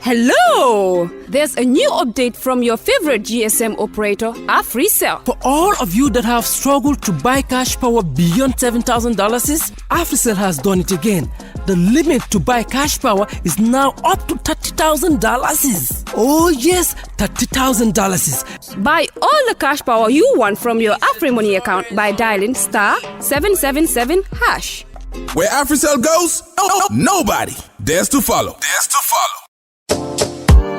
Hello! There's a new update from your favorite GSM operator, Africel. For all of you that have struggled to buy cash power beyond $7,000, Africel has done it again. The limit to buy cash power is now up to $30,000. Oh yes, $30,000. Buy all the cash power you want from your AfriMoney account by dialing *777#. Where Africel goes, nobody dares to follow.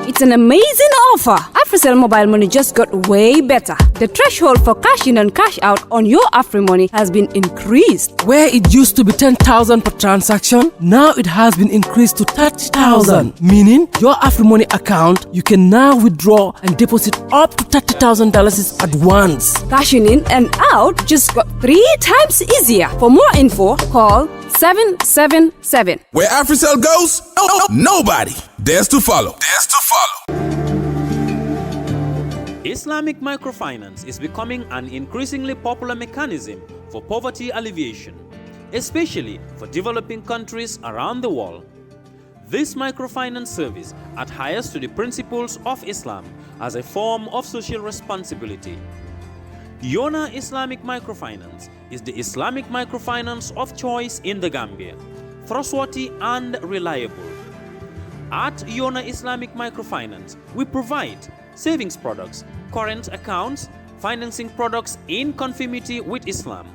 It's an amazing offer. Africel mobile money just got way better. The threshold for cash in and cash out on your AfriMoney has been increased. Where it used to be $10,000 per transaction, now it has been increased to $30,000. Meaning, your AfriMoney account, you can now withdraw and deposit up to $30,000 at once. Cashing in and out just got 3 times easier. For more info, call 777. Where Africel goes, nobody dares to follow. Islamic microfinance is becoming an increasingly popular mechanism for poverty alleviation, especially for developing countries around the world. This microfinance service adheres to the principles of Islam as a form of social responsibility. Yona Islamic Microfinance is the Islamic microfinance of choice in the Gambia, trustworthy and reliable. At Yona Islamic Microfinance, we provide savings products, current accounts, financing products in conformity with Islam.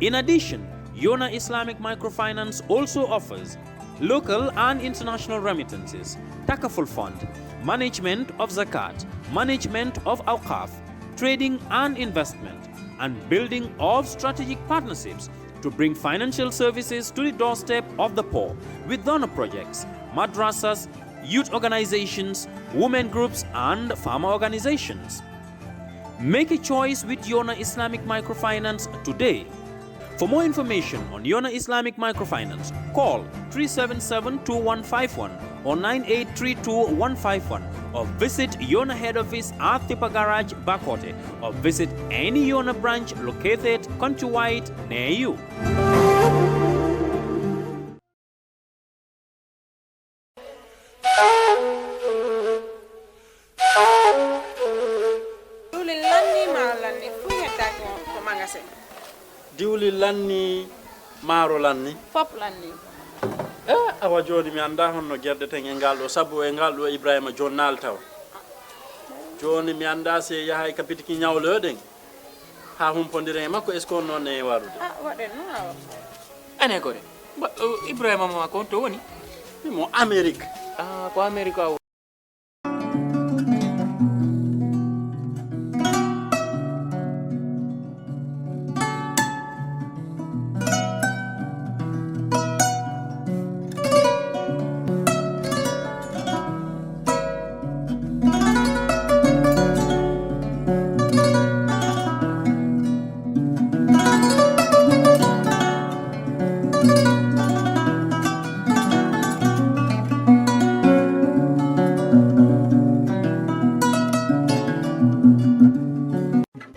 In addition, Yona Islamic Microfinance also offers local and international remittances, takaful fund, management of zakat, management of awqaf, trading and investment, and building of strategic partnerships to bring financial services to the doorstep of the poor with donor projects, madrasas, youth organizations, women groups, and farmer organizations. Make a choice with Yona Islamic Microfinance today. For more information on Yona Islamic Microfinance, call 377-2151 or 9832-151 or visit Yona head office at Tipa Garage, Bakote, or visit any Yona branch located countrywide near you. Diwli lanni maro lanni fop lanni awa joni mi anda honno gerde ten e ngaldo sabu e ngaldo Ibrahima jonnal taw joni mi anda se yahay kapitiki nyawloden ha humpondire makko est ce qu'on non e warude waden no ane gore Ibrahima ma ko to woni mo Amerique ko America.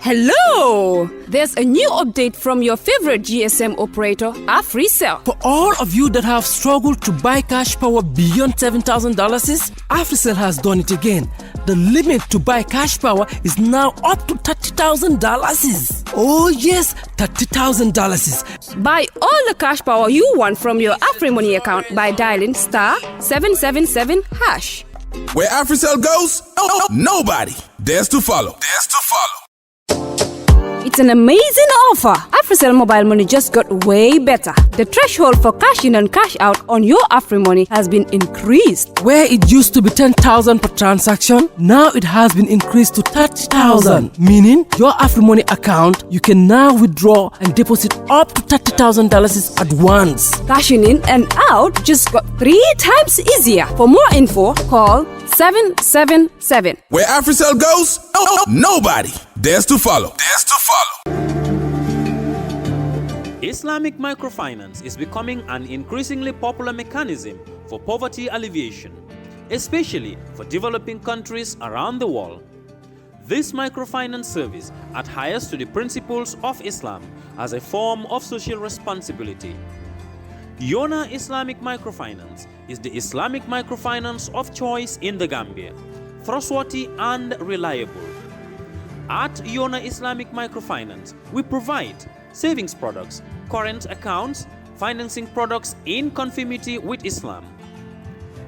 Hello! There's a new update from your favorite GSM operator, Africel. For all of you that have struggled to buy cash power beyond $7,000, Africel has done it again. The limit to buy cash power is now up to $30,000. Oh yes, $30,000. Buy all the cash power you want from your AfriMoney account by dialing *777#. Where Africel goes, nobody dares to follow. It's an amazing offer. Africel mobile money just got way better. The threshold for cash in and cash out on your AfriMoney has been increased. Where it used to be $10,000 per transaction, now it has been increased to $30,000. Meaning, your AfriMoney account, you can now withdraw and deposit up to $30,000 at once. Cashing in and out just got 3 times easier. For more info, call 777. Where Africel goes, nobody dares to follow. Islamic microfinance is becoming an increasingly popular mechanism for poverty alleviation, especially for developing countries around the world. This microfinance service adheres to the principles of Islam as a form of social responsibility. Yona Islamic Microfinance is the Islamic microfinance of choice in the Gambia, trustworthy and reliable. At Yona Islamic Microfinance, we provide savings products, current accounts, financing products in conformity with Islam.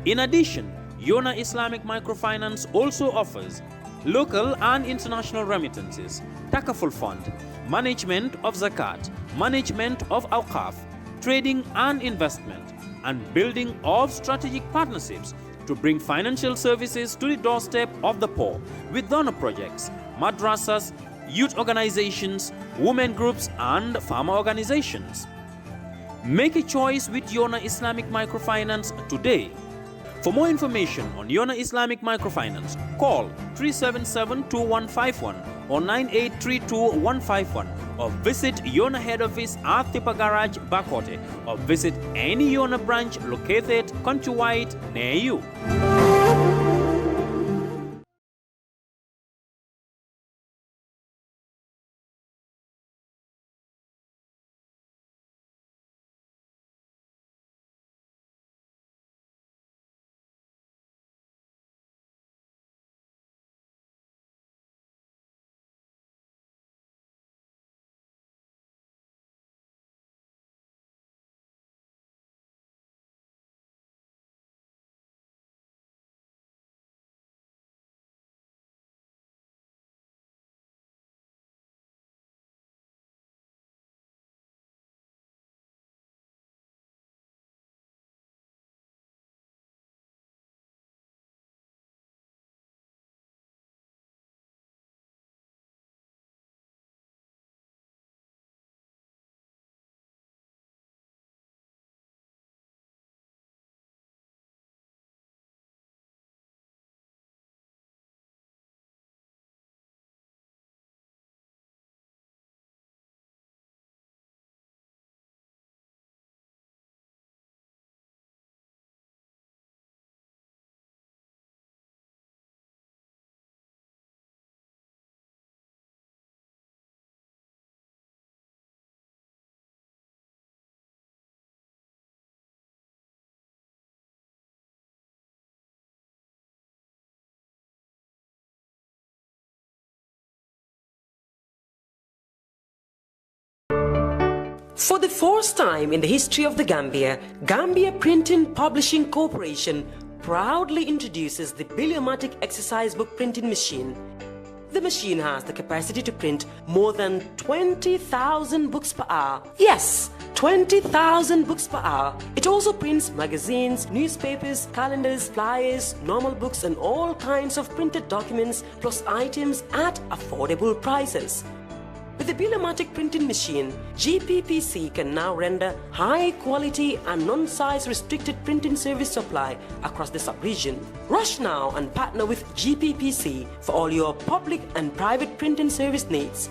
In addition, Yona Islamic Microfinance also offers local and international remittances, takaful fund, management of zakat, management of awqaf, trading and investment, and building of strategic partnerships to bring financial services to the doorstep of the poor with donor projects, madrasas, youth organizations, women groups, and farmer organizations. Make a choice with Yona Islamic Microfinance today. For more information on Yona Islamic Microfinance, call 377-2151 or 9832-151 or visit Yona head office at Tipa Garage, Bakote, or visit any Yona branch located countrywide near you. For the first time in the history of the Gambia, Gambia Printing Publishing Corporation proudly introduces the Biliomatic exercise book printing machine. The machine has the capacity to print more than 20,000 books per hour. Yes, 20,000 books per hour. It also prints magazines, newspapers, calendars, flyers, normal books and all kinds of printed documents plus items at affordable prices. With the Biliomatic printing machine, GPPC can now render high quality and non-size restricted printing service supply across the sub-region. Rush now and partner with GPPC for all your public and private printing service needs.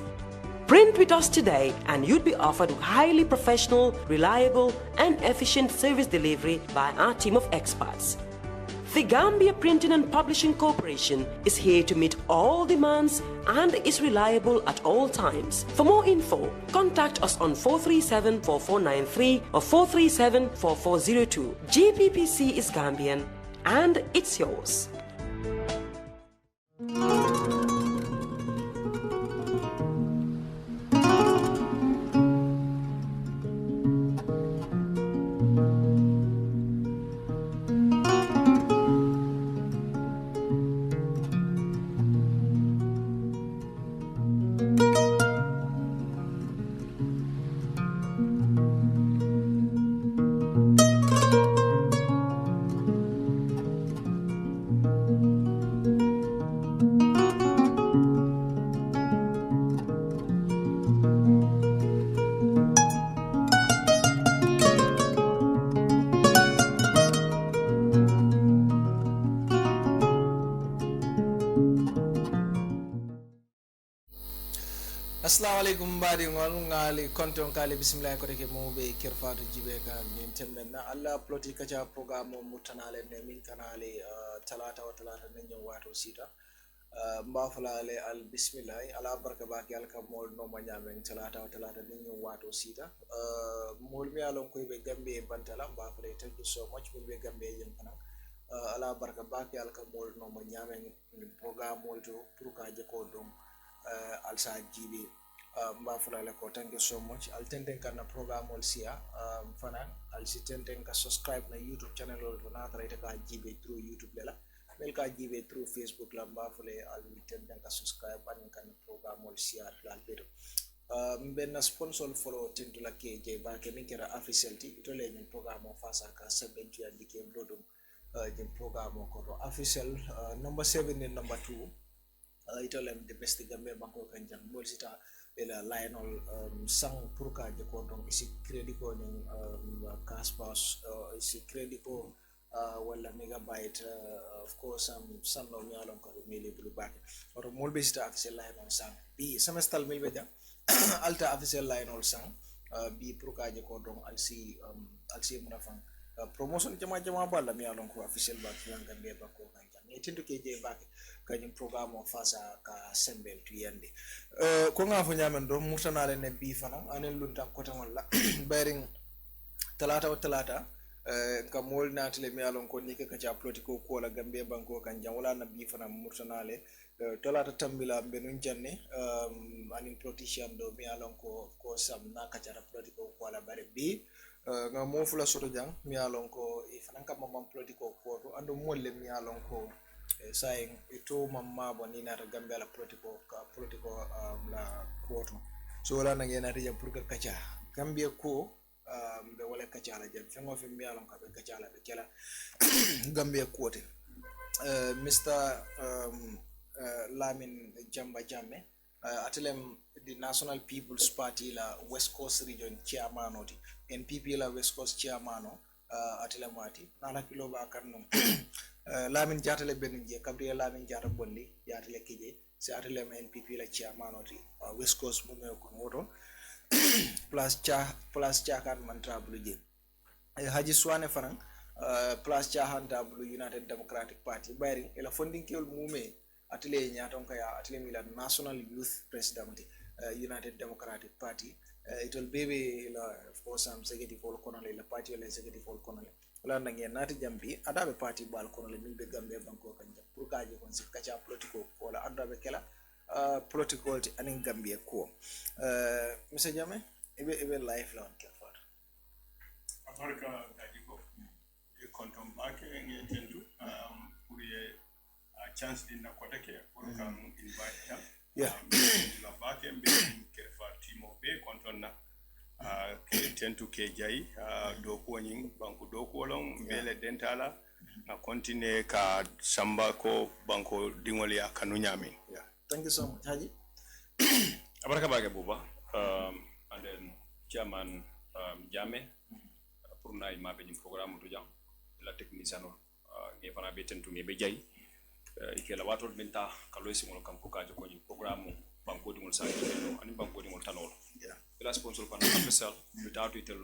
Print with us today and you'd be offered highly professional, reliable and efficient service delivery by our team of experts. The Gambia Printing and Publishing Corporation is here to meet all demands and is reliable at all times. For more info, contact us on 437-4493 or 437-4402. GPPC is Gambian and it's yours. Assalamu alaikum badi ngol ngali konton kali bismillah ko reke mo be kirfatu jibe ka min tembenna alla Politic Kaacha programme mo mutanale ne min kanale talata wa talata ne nyon wato sita mbafala ale al bismillah ala barka baki al kam mol no ma nyamen talata ni ñu wato sita mol mi alon koy be gambe bantala mbafala thank you so much mol be gambe yen kana ala barka baki al kam mol no ma nyamen programme mol to pour ka je ko dom al sa jibi mbafala le ko thank you so much al tenten kana programme mol sia fana al si tenten ka subscribe na YouTube channel ol to na tara ka jibi through YouTube lela Melka jibe through Facebook la mbafule al tenten ka subscribe an kan programme ol sia la bedo mbenna sponsor follow tinto la keje ba ke min kera Africel ti to le min programme fasa ka 70 andi ke blodum jim programme ko to Africel number 7 and number 2 ito lem the best gambe banko kan jang mol sita ela lionel sang pour ka je ko donc isi credit ko ni cash pass isi credit ko wala megabyte of course some no mi alon ko mele bulu back or mol be sita Africel lionel sang bi semestral mil be jang alta Africel lionel sang bi pour ka je ko donc alsi muna fang promotion jama balla mi alon ko Africel ba kiyan gambe banko kan jang e tinto ke je back kanyum programme fasa ka sembel tu yande ko nga fo nyamen do murtanale ne bi fana anen lunta ko tan wala bayring talata ka mol natale mi alon ko ni ka cha politiko ko la gambe banko kan jam wala na bi fana murtanale talata tambila benun janne anin politician do mi alon ko sam na ka cha politiko ko la bare bi nga mo fula soto jang mi alon ko e fana ka mamam politiko ko to ando molle mi alon ko saying ito mamma boni na Gambia la politico la quoto so la na ngena rija pour ka kacha Gambia ko be wala kacha la jam fengo fe mi alon ka be kacha la be kala Gambia quote Mr Lamin Jamba Jammeh atelem the National People's Party la West Coast region chairman oti NPP la West Coast chairman atelem ati nala kilo ba kanno Lamin jatale benje kabri Lamin jata bondi jatale kije si atlem NPP la chairman oti West Coast mume ko moto plus cha kan mantra bluje Haji Suwaneh fanan plus cha handa blue United Democratic Party bayri ela funding kewol mume atele nyaton kaya atele mila National Youth President United Democratic Party it will be of course some executive all colonel la party or executive all colonel la nangi nati jambi adabe party bal colonel min be gambe banko kanja pour kaje kon sik kacha political ko la adabe kala political anin gambia ko Mr Jammeh ebe life la on kefar abarka daji ko e kontom bake ngi tentu pour a chance din na kotake pour kan invite ya la bake mbe kefar timo be kontonna ke tentu ke jayi do ko nyin banko do ko lon mbele dentala na continue ka samba ko banko dingoli ya kanu nyami thank you so much Haji abaraka bage buba and then chairman Jammeh pour na ma be programme to jang la technicien no nge fana be tentu nge be jayi ikela watol menta kaloisi mo kam ko kajo ko ni programme banko dingol sa no ani banko dingol tanol la sponsor pan Africel without itel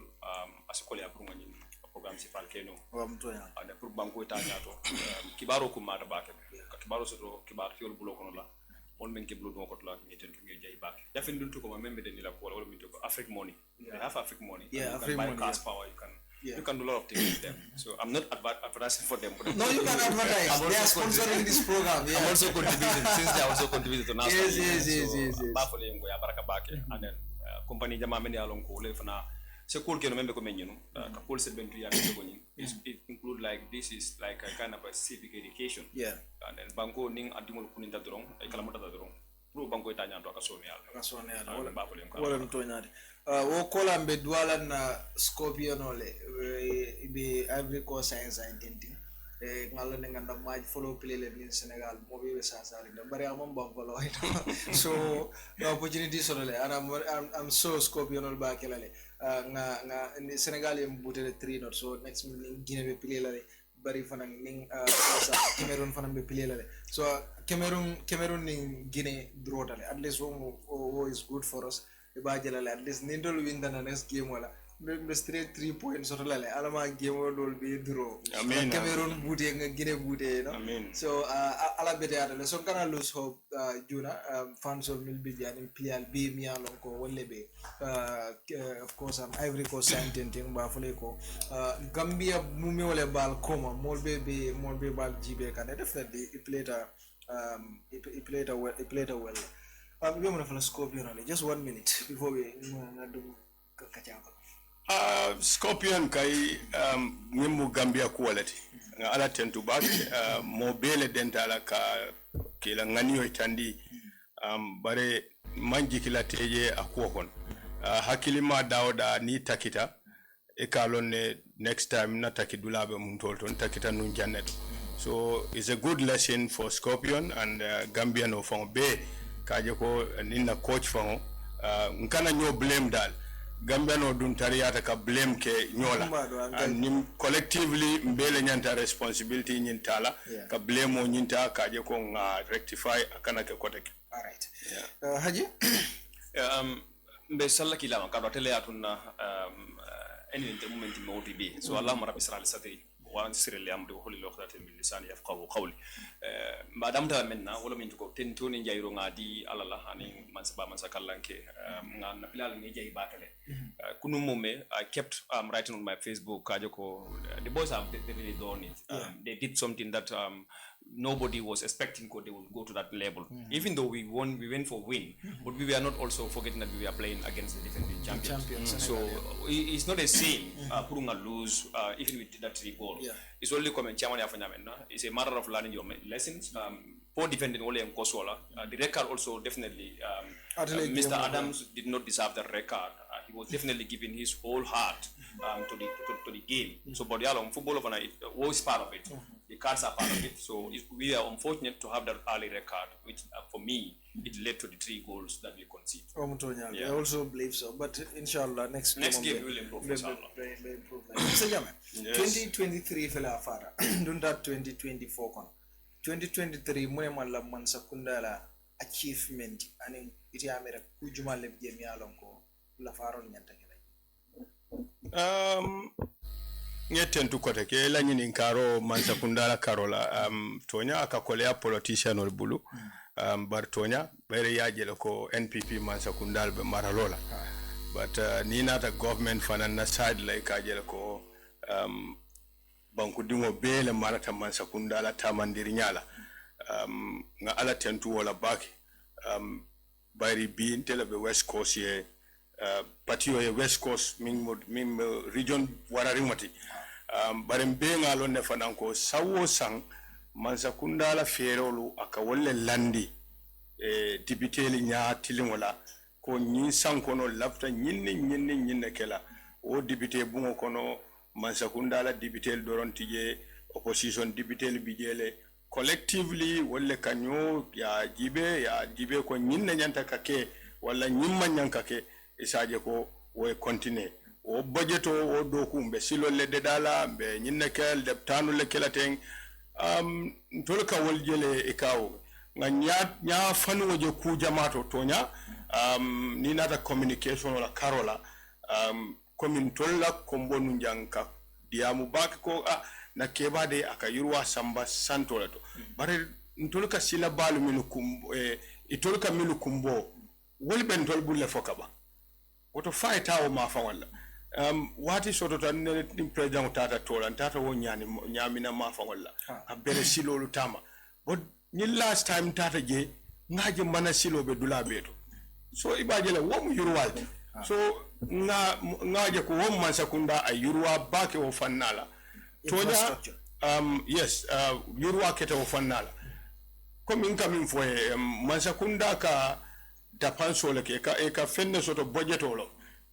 asikole pour ngani programme si falkeno ande pour banko ta nyato kibaro ko mata bake kibaro so kibar fiol bulo kono la on men ke bulo ko la ni tentu nge jay bake dafin dun to ko membe den la ko wala min to ko Afric money they have Afric money Afric money cash power you can do a lot of things with them. So I'm not advertising for them. But no, you can advertise. They are sponsoring this program. I'm also contributing since they also contributed to National. Yes. Bafole ngo ya baraka bake and then company jama meni alon ko le fana se cool ke no membe ko menyino ka cool set bentu ya ko ni it include like this is like a kind of a civic education. And then banko ning adimol kuninda dorong ay kala mota dorong. Pro banko itanya ndo akasone yalla wala bafole ko wala mtonyade wo kola mbe duala na scorpion ole be every course science identity ngalo ne nganda maj follow play le in Senegal mo be sa sari da bari amam bambalo so the opportunity so le I'm so scorpion ole ba kelale nga in Senegal yem butere 3 not so next minute Guinea be play le bari fana ning Cameroon fana be play le so Cameroon ning Guinea draw at least wo is good for us at least nindol win the next game wala be straight 3 points sort of lale alama game dol be draw Amen. Cameroon booty nga Guinea booty no Amen. so ala bete atale so kana lose hope Juna fans of Milby Jani PLB mi alon ko wolle be of course Ivory Coast sententing ba fule ko Gambia mumi wole bal koma molbe bal jibe kan definitely it played a well we want to Scorpion only just 1 minute before we do kachako Scorpion kai ngimu Gambia quality ala tentu back mo bele dentala ka kila nganiyo itandi bare manji kila teje akuokon hakilima dawda ni takita e kalone next time na takidulabe muntolton takita nun janneto so it's a good lesson for Scorpion and Gambian of be kaje ko ninna coach fango nkana nyo blame dal Gambia no dun tariyata ka blame ke nyola and nim collectively mbele nyanta responsibility nyintala ka blame o nyinta kaje ko nga rectify akana ke kotek. All right. Haji mbe salla kila ka do tele atuna any moment mawdi bi so Allah rabbi israel sadri وان سر اللي امر وحل لوخات من لسان يفقهوا قولي ما دام ده منا ولا من تكو تنتوني جايرو غادي على الله اني من سبا من سكالانكي ngana pilal ngi jey batale kunu mume I kept writing on my Facebook kajoko the boys have really done it they did something that nobody was expecting they would go to that level even though we went for win but we were not also forgetting that we were playing against the defending champions so it's not a sin purunga lose even with that 3 goal it's only comment chairman afanya menna it's a matter of learning your lessons for defending only in Kosola the record also definitely Mr. Adams did not deserve the record he was definitely giving his whole heart to the game so but football of night was part of it the cards are part of it so we are unfortunate to have that early record which for me it led to the 3 goals that we conceded. I also believe so but inshallah next game will improve inshallah. Mr. Jammeh, 2023 fela fara dunda 2024 kon 2023 mune malla man sakunda la achievement ani iti amere kujuma le game yalon ko la faron nyanta kala ngeten tu kote ke la nyini karo man sakunda la karola tonya akakolea politician ol bulu bar tonya bare yajele ko NPP man sakundal be maralola but ni nata government fanan na side like ajele ko banku dingo bele marata man sakundala tamandiri nyala nga ala tentu wala baki bari bi intele be West Coast ye patio ye West Coast min region wara rimati bare mbenga lo ne fananko sawo sang man sakundala ferolu aka wolle landi dibiteli nya tilimola ko nyi sankono lafta nyinne kela o dibite bungo kono man sakundala dibitel doron tije opposition dibitel bijele collectively wolle kanyo ya jibe ko nyinne nyanta kake wala nyimma nyankake isaje ko wo continue o budget o doku mbe silo le dedala mbe nyinne kel de tanu le kelaten ntolka woljele ikawo nga nya fanu woje ku jamato tonya ni nata communication wala karola komin tolla kombonu janka diamu bak ko na kebade akayurwa samba santola to bare ntolka sila balu minu kumbo itolka minu kumbo wolbe ntol bulle fokaba woto fighta o ma fa wala wati soto tan ni president tata tola tata wo nyami na ma fa wala abere silolu tama but ni last time tata je ngaje mana silobe dula beto so ibaje la wo mu yurwalde so ngaje ko wo man sakunda ay yurwa bake o fannala tonya yes yurwa kete o fannala comme incoming fo man sakunda ka dapanso le ka fenne soto budget olo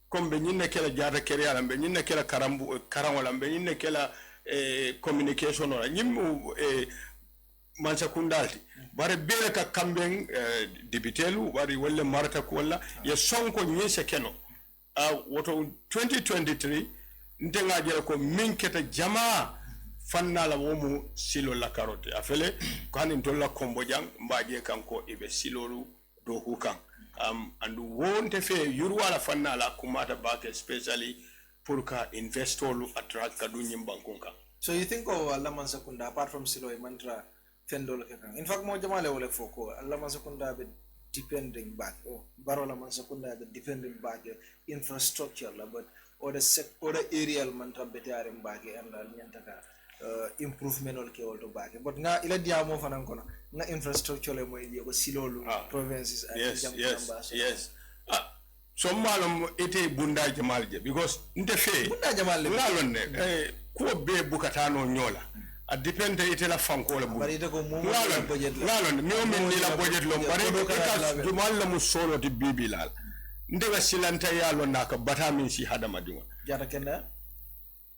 comme be nyinne kala jata keriala be nyinne kala karangola be nyinne kala communication ola nyimmu man sakundalti bare bele ka kamben dibitelu bari wala marata ko wala ya sonko nyese keno woto 2023 ndenga jere ko minketa jama fannala womu silo la carotte afele kan tolla kombo jang mbaje kanko ibe silolu do hukan and wonte fe yurwala fannala kumata back especially pour ka investor lu attract ka du nyim bankunka. So you think of Lamin Sakunda apart from Silo mantra fendol kekang. In fact mo jamale wole foko Lamin Sakunda be depending back baro Lamin Sakunda be depending back infrastructure la but other aerial mantra betare back and nyantaka improvement ol ke wolto back but nga ila diamo fanan kono nga infrastructure le moy ko silolu provinces and yes so malum ete bunda jamal je because nte fe bunda jamal le ngalon ne ko be bukatano nyola a depende ite la fanko la bu ngalon mi o min ni la budget lo bare ka jumal la musolo di bibilal ndega silanta yalo naka bata min si hadama dimo jata kenda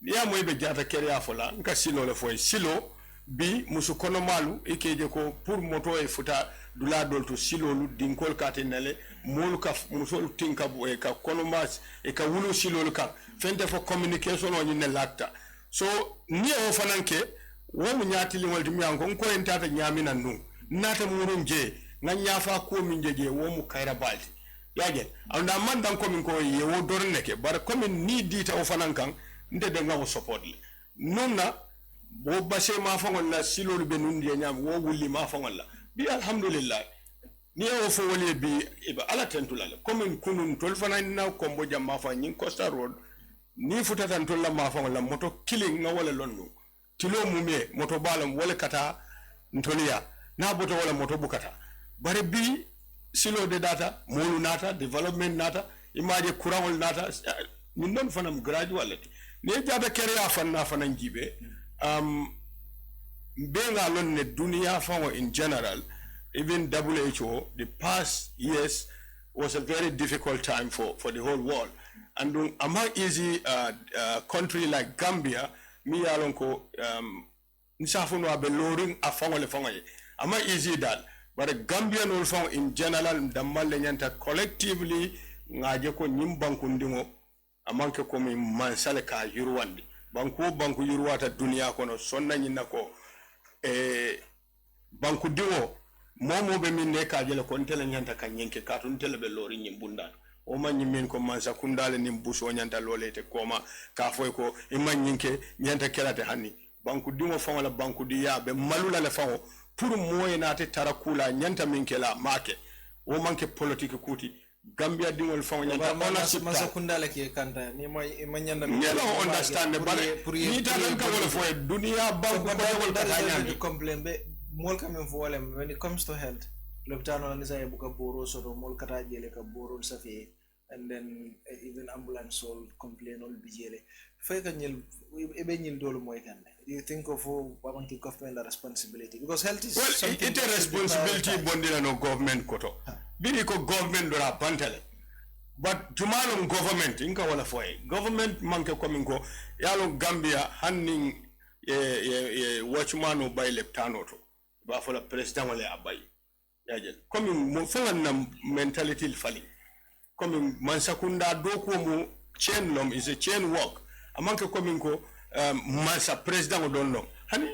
ya moy be jata kere ya fola nka silo le foy silo bi musu kono malu ikeje ko pour moto e futa dula dolto silo lu dinkol katenele molu ka musol tinka bo e ka kono mas e ka wulu silo lu ka fente fo communication on ne latta so ni o fananke wo mu nyati li wal dimi anko ko en tata nyamina nu nata murun je nga nyafa ko min jeje wo mu kayra balti yaje anda man dan ko min ko ye wo dorneke bar ko min ni dita o fanankan nde de nga support le nonna bo basse ma fangol la silolu be nundi nyam wo wulli ma fangol la bi alhamdulillah ni o fo woli bi iba ala tentula la comme kunun tol fana na kombo jamma fa nyin costa road ni futata tol la ma fangol la moto killing nga wala lonno tilo mume moto balam wala kata ntoliya na boto wala moto bukata bare bi silo de data molu nata development nata imaje kurawol nata min non fanam graduality ne jada kere afanna fanan jibe being alone in dunia in general, even WHO, the past years was a very difficult time for the whole world. And among easy country like Gambia, me alonko nsafuno abeloring afangole fangoye. Among easy that, but the Gambian also in general, damale nyanta collectively ngaje ko nyimbanku ndimo amanke ko mi mansale ka yuruwandi. Banku yuruwata dunia kono sonna nyina ko banku diwo momo be min ne ka jele ko ntele nyanta ka nyenke ka to ntele be lori nyimbunda o man nyimin ko mansa kundale nim buso nyanta lolete koma ka foy ko e man nyinke nyanta kelate hanni banku diwo fawala banku di ya be malula le fawo pour moye nate tarakula nyanta min kela make o manke politique kuti Gambia dingol fawo nyanta ona sipta masakunda la ki kanta ni manyanda mi la understand bare ni ta lan ka wala fo dunia banku ko wala katanya complain be mol kam fo wala when it comes to health loptano ni say buka boro so mol kata jele ka boro safi and then even ambulance all complain all bijele fay ka nyel ebe nyil dolu moy kan you think of wabanki government the responsibility because health is something it a responsibility bondila no government koto bini ko government do la bantale but jumalo government inka wala foy government manke komin ko yalo Gambia hanning watchmanu bay leptano to ba fola president wala abay yaje komin mo fanga mentality fali komin mansakunda do ko mo chain lom is a chain work amanke komin ko mansa president don no hani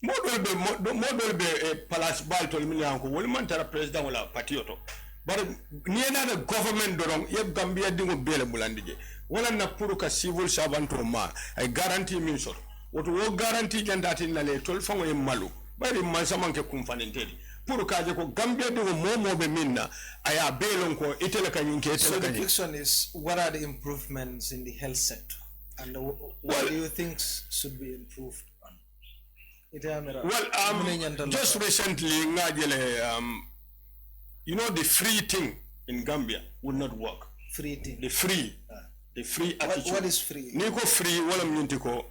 modol be palace baltol miliyan ko wol man tara president wala patioto but ni na government doron ye Gambia dingo bele bulandije wala na pour ka civil servant ma ay guarantee min so woto wo guarantee jandati na le tol fango e malu bari man samanke kum fanentedi pour ka je ko Gambia dingo momo be minna aya belon ko itele kanyinke so the question is what are the improvements in the health sector and what do you think should be improved on just recently ngajele you know the free thing in Gambia would not work. Free thing. The free attitude. What is free? Niko free wala mnyinti ko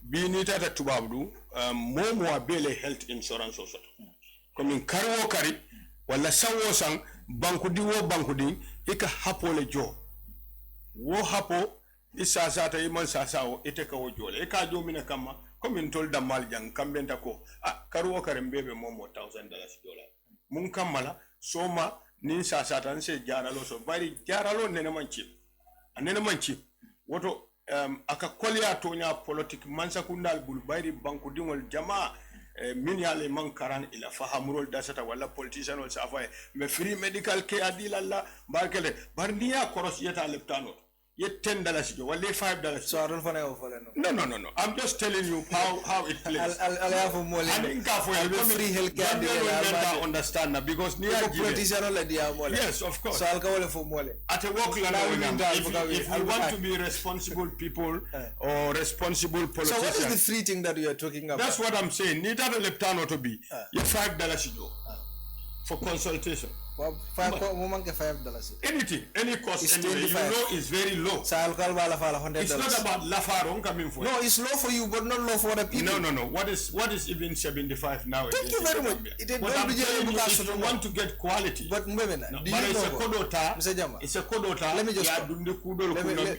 bi ni tata tubabdu momo abele health insurance also. Komin karwo kari wala sawo sang banku di ika hapo le jo. Wo hapo isa sata iman sasao iteka wo jole. Ika jo mina kama komin tol da maljang kambenta ko karwo kari mbebe momo $1,000 mun kammala soma ni sasata nse jaralo so bari jaralo nene manchi woto aka kolya tonya politique mansa kundal bul bari banku dingol jama min yale man karan ila fahamrol dasata wala politician wal safa me free medical care adilalla barkele bar niya koros yeta leptano Yet $10 jo, well, $5. So I don't follow. No. I'm just telling you how it plays. I'll have more. I'll be free healthcare. Understand that because yes, of course. So I'll go for more. At a work if we want to be responsible people or responsible politicians. So what is the free thing that you are talking about? That's what I'm saying. Need that leptano to be $5 jo for consultation. $5. Anything, any cost, anyway, you know it's very low. So I'll call $100. It's not about lafaron coming for. No, it's low for you, but not low for the people. No. What is even 75 now? Thank you very much. If you want to get quality, but it's a kodota. It's a kodota. Let me just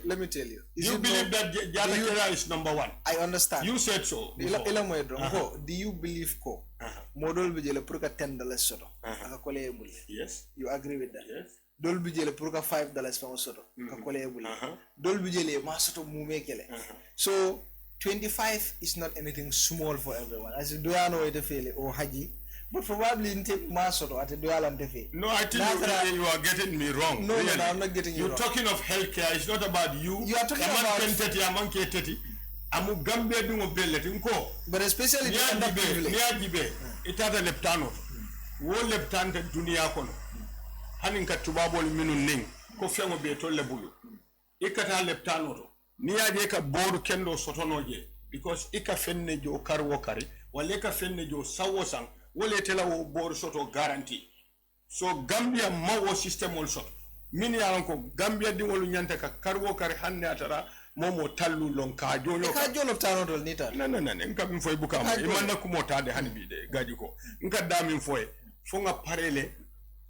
let me tell you. You believe that Jata is number one? I understand. You said so. Do you believe ko? Model bijele purka $10 soto. Yes. You agree with that? Yes. Dol bijele purka $5 from soto. Dol bijele ma soto mumekele. So 25 is not anything small for everyone. As you do know it feel or Haji, but probably in take masoto at the island tefe. No, I think you are getting me wrong. No, really. No, I'm not getting you wrong. You're talking of healthcare. It's not about you. You are talking about amu Gambia dungo belleti nko. But especially the underprivileged. Niajibe itata leptano. Wo leptante dunia kono. Hanin ka tubabol minu ning ko fiango be to lebulu. Ikata leptano to. Niaje ka bodu kendo sotonoje because ika fenne jo karwo kari wale ka fenne jo sawo sang wale tela wo bodu soto guarantee. So Gambia mawo system also. Mini yanko Gambia dingolu nyanta ka karwo kari hanne atara momo tallu lon ka jono ka jono tano dol nita no nka min foy buka ma imanna ko motade hanbi de gaji ko nka damin foy fo nga parele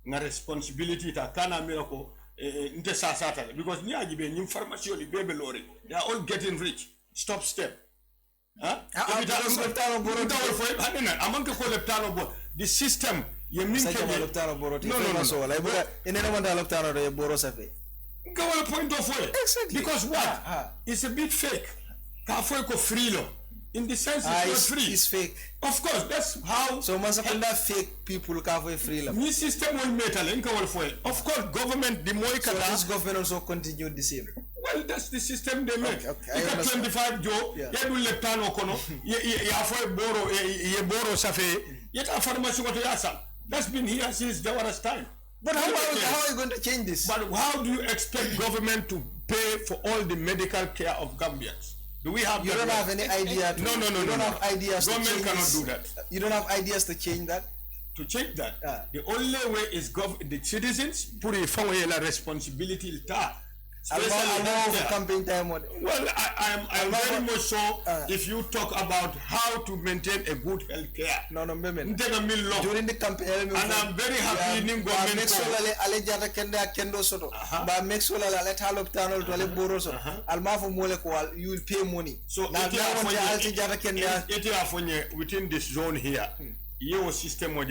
nga responsibility ta kana mira ko nte sasata because ni ajibe nyim pharmacie li bebe lori they are all getting rich step the system ye min ke point of way. Exactly. Because what? It's a bit fake. In the sense it's not free. It's fake. Of course, that's how. So masakunda fake people kafe free la. Ni system will metal in kawal foil. Of course, government the more. So this government also continue the same. Well, that's the system they make. Okay. You got 25 Joe. Ya do leptano kono. Ya foil boro ye boro safe. Yet a pharmacy what yasa. That's been here since Jawara's time. But how are you going to change this? But how do you expect government to pay for all the medical care of Gambians? Do we have? You don't have any idea. No. You don't have ideas. Government cannot do that. You don't have ideas to change that. To change that, the only way is the citizens put a responsibility. Campaign time. Well, I'm very much so. If you talk about how to maintain a good health care, during the campaign, and I'm very happy in government. Make sure you will pay money. So within this zone here. Your system of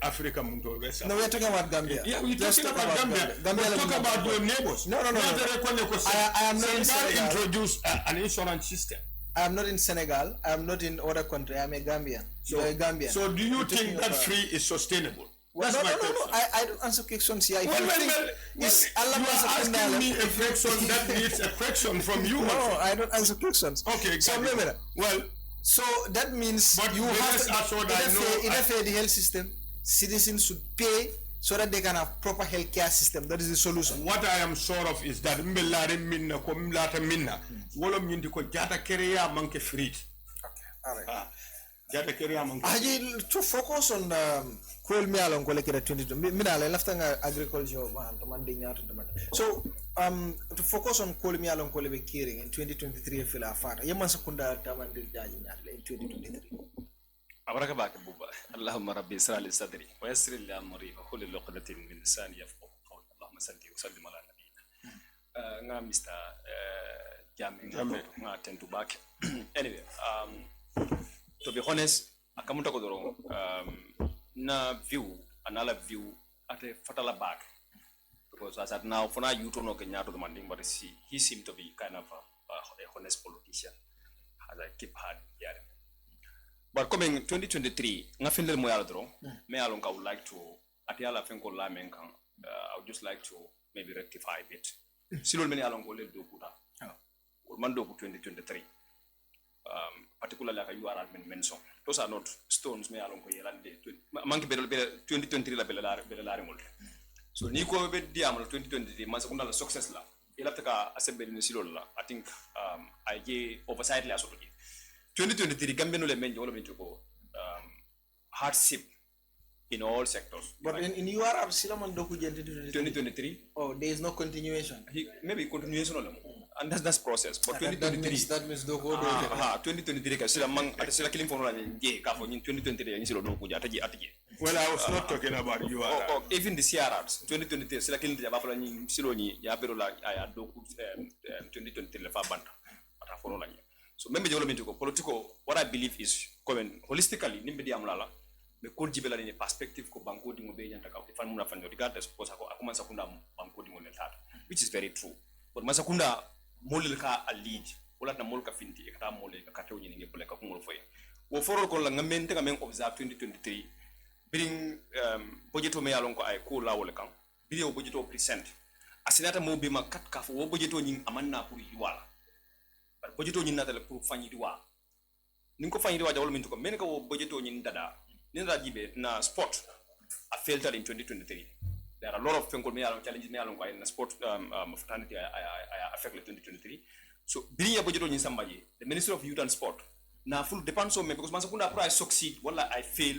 Africa Munto West. No, we're talking about Gambia. Yeah, we're talking about Gambia. We're talking about your neighbors. No. I am not in Senegal. Introduce an insurance system. I am not in Senegal. I am not in other country. I am a Gambian. So a Gambian. So do you think that free is sustainable? Well, no. I don't answer questions here. You are asking me a question that needs a question from you. No, I don't answer questions. Okay, so well. So that means but you have to, in the health system, citizens should pay so that they can have proper healthcare system. That is the solution. What I am sure of is that to focus on coal me along collected 22 minale left agriculture so to focus on coal me along collected caring in 2023 fila fata yaman sakunda tamandil jaji nyaale in 2023 abaraka bak buba allahumma rabbi isra li sadri wa yassir li amri wa khul luqdatin min lisani yafqahu qawli allahumma salli wa sallim ala nabiyyina nga Mr. Jammeh nga tentu back anyway to be honest akamunta ko doro na view another view at a fatala back because as at now for now you don't know Kenyatta demanding but he seemed to be kind of a honest politician as I keep hard hearing. But coming 2023 nga findel mo yalla doro me alon ka would like to at yalla fenko Lamin kan I would just like to maybe rectify a bit silol men yalon ko le do kuta man do 2023 particularly like you are mention those are not stones me yalon ko yelande manki be 2023 la bela mol so ni ko be diam 2023 man sakunda la success la ilafta ka assemble ni silol la I think I get oversight la so 2023 Gambia no le men wala men ko hardship in all sectors. But in URR, Silaman Doku 2023. Oh, there is no continuation. Maybe continuation, and that's process. But 2023. That means Doku. 2023. Silamang at Sila killing for Jay Kafo in 2023 in Silo Doku Ataji. Well, I was not talking about URR. Even the CRRs, 2023, Sila killing the Buffalo in Siloni, Yaberola, I Doku 2023 Fabanda. So, maybe the political, what I believe is coming holistically, Nimbedi Amlala. Me ko jibela ni perspective ko banko di mo be nyanta ka fan muna fan regardless because ako man sakunda banko di mo lelata which is very true but man sakunda molil ka a lead wala na mol ka finti e kata mol ka katew ni ngi pole ka ko ngol foy wo forol ko la ngamen te ngamen observe 2023 bring budget me yalon ko ay ko lawol kan video budget o present asinata mo be ma kat ka fo wo budget o nyi amanna pour yiwala budget o nyi natale pour fanyi di wa ninko fanyi di wa jawol min ko men ka wo budget o nyi dada Nina Jibe na sport I failed in 2023. There are a lot of challenges in sport fraternity I affected 2023. So being a budget on somebody, the Minister of Youth and Sport, na full depends on me because Masakunda I succeed, wala I fail,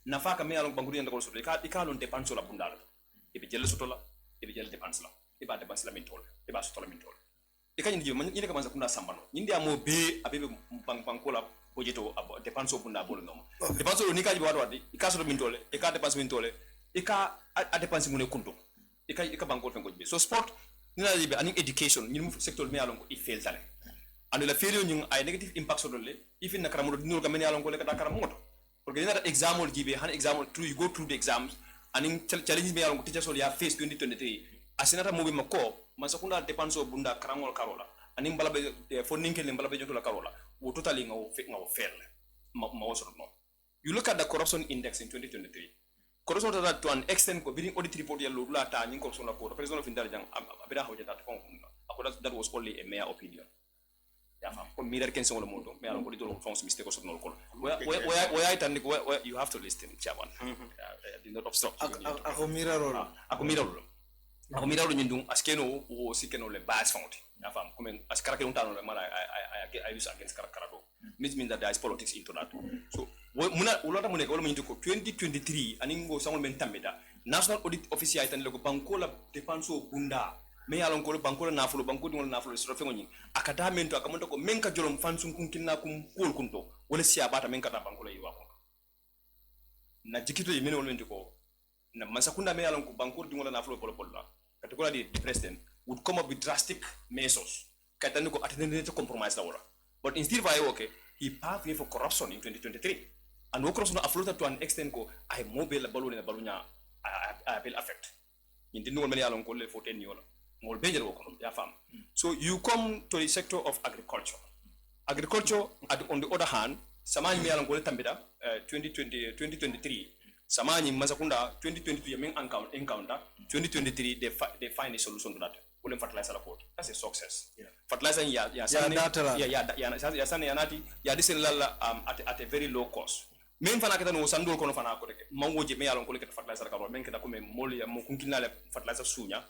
na faka me along Banguri and the Coast. Ikalon depends on Bundala. If it jealous sotola, if it jealous depends la, if I depends la mentol, if I sotola mentol. Ikan you can Masakunda Sambano. India mo be a baby Bankola. Budgeto depends on bunda bolo no depends on nika jiwa wadi ikaso mintole ika depends mintole ika a depends mune kunto ika banko fen gojbe so sport nina jibe ani education ni sector me alon ko il fail tale and la failure nyung ay negative impact so dolle if na karamodo dinol ka men alon ko le ka karamodo porque nina exam ol jibe han exam through you go through the exams and in challenge me alon ko teachers ol ya face 2023 asinata mo be mako man sakunda depends on bunda karamol karola ani mbalabe for ninkel mbalabe joto la karola wo totally ngaw fail ma no you look at the corruption index in 2023 corruption to an extent ko bidding audit report ya lo la ta nyin corruption la ko president of intelligence abida hawja ta ko that was only a mere opinion ya fam ko mirar ken solo mondo me alon ko dito fonds mistake so no ko where I tandi where you have to listen chairman did not obstruct ako mirarolo ako miralo nyindum askeno o sikeno le base fond ya fam comme askara ke untano le mala I use against karado means that there is politics into that so muna ulota muneka wala munyito ko 2023 aningo sangol men tambeda national audit office ay tan le ko bankola depenso bunda me yalon ko bankola nafulo banko dingol nafulo so fengo nyi akata mento akamonto ko menka jolom fansun kun kinna kum kol kunto wala siya bata menka ta bankola yiwa ko na jikito yi meno wala ko na masakunda me yalon ko banko dingol nafulo polo polo particularly the president would come up with drastic measures katani ko attended to compromise la wala but instead of okay he paved way for corruption in 2023 and no corruption affluted to an extent ko I mobile balloon na balunya I will affect in the no many along ko le 14 yola mol bejer ko ya fam so you come to the sector of agriculture on the other hand samani me along ko tambida 2023 samani masakunda 2022 yemen encounter 2023 they find a solution to that will fertilizer report that's a success fertilizer this at a very low cost men fana kata no sandul kono fana ko de mangoje me yalon ko le fertilizer ka men kata ko men mol ya mo kunkinale fertilizer sunya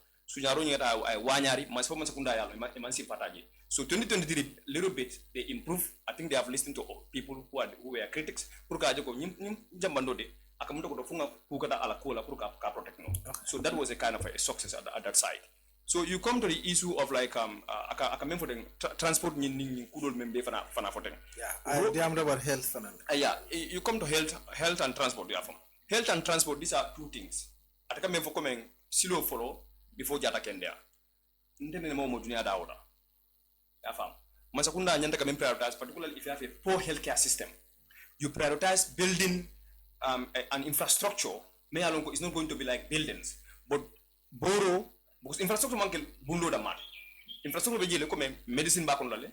ro nyata ay wanyari mas fo masakunda yalo man si pataji so 2023 little bit they improve I think they have listened to people who were critics pour ka joko nyim jambando de akamuto ko funga kukata ala kola pour ka protect no so that was a kind of a success at that side so you come to the issue of like aka men for the transport ni kudol membe fana for them I am about health fana you come to health and transport health and transport these are two things ataka men for coming silo follow before jata kenda ndene mo dunia daoda ya fam masakunda nyanda kamen prioritize particularly if you have a poor healthcare system you prioritize building an infrastructure me alongo is not going to be like buildings but borrow because infrastructure mankel bundo da mat infrastructure be jele comme medicine ba kon lale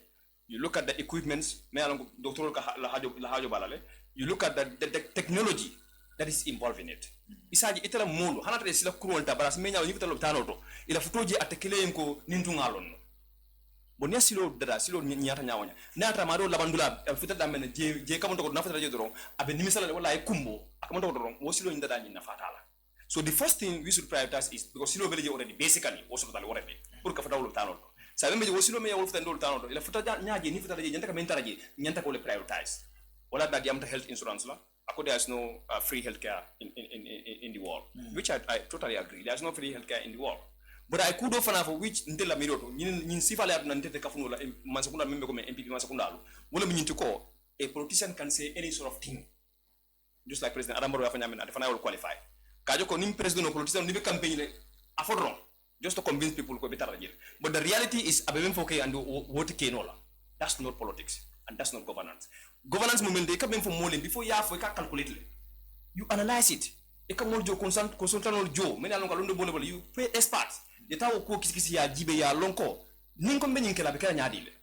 you look at the equipments me alongo doctor ka la hajo balale you look at the technology that is involved in it. Isaji itala mulu hanata de sila kurolta baras menya ni vitalo tanoto ila futoje atekele ko nintungalon bonia silo dada silo nyata nyawanya nata maro labandula fitata men je kamonto ko nafata je doron abe nimisala wala ay kumbo akamonto ko doron wo silo ndada ni nafatala. So the first thing we should prioritize is because silo village already basically also totally already pour ka fata wolo tanoto sa be wo silo me wolo fata tanoto ila futa nyaaje ni fitata je nyanta ka mentara je nyanta ko le prioritize wala da diamta health insurance la. There's no free healthcare in the world, which I totally agree. There's no free healthcare in the world. But I could offer for which until la miroto, nin sifale at nante kafunula mansakunda member come MPP mansakunda. Wala minyin ko a politician can say any sort of thing, just like President Adam Barrow afanya at will qualify. Kajo ko nim president or politician nibe campaign le afford just to convince people ko better rajil. But the reality is abemem foke and what kenola. That's not politics. And that's not governance. Governance moment they come in for more before you have to calculate it. You analyze it. You come more consultant Joe. Many along along the ball you pay experts. The tower cook kisi ya jibe ya lonko. Ninko many kela beka nyadile.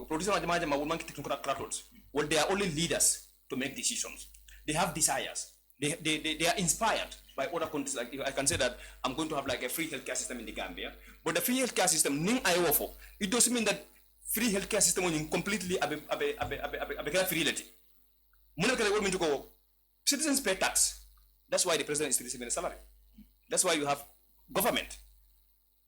Producer Jamba Jammeh will make technical crackles. Well, they are only leaders to make decisions. They have desires. They are inspired by other countries. Like I can say that I'm going to have like a free healthcare system in the Gambia. But the free healthcare system ning I offer. It doesn't mean that free healthcare system is completely free. Citizens pay tax. That's why the president is receiving a salary. That's why you have government.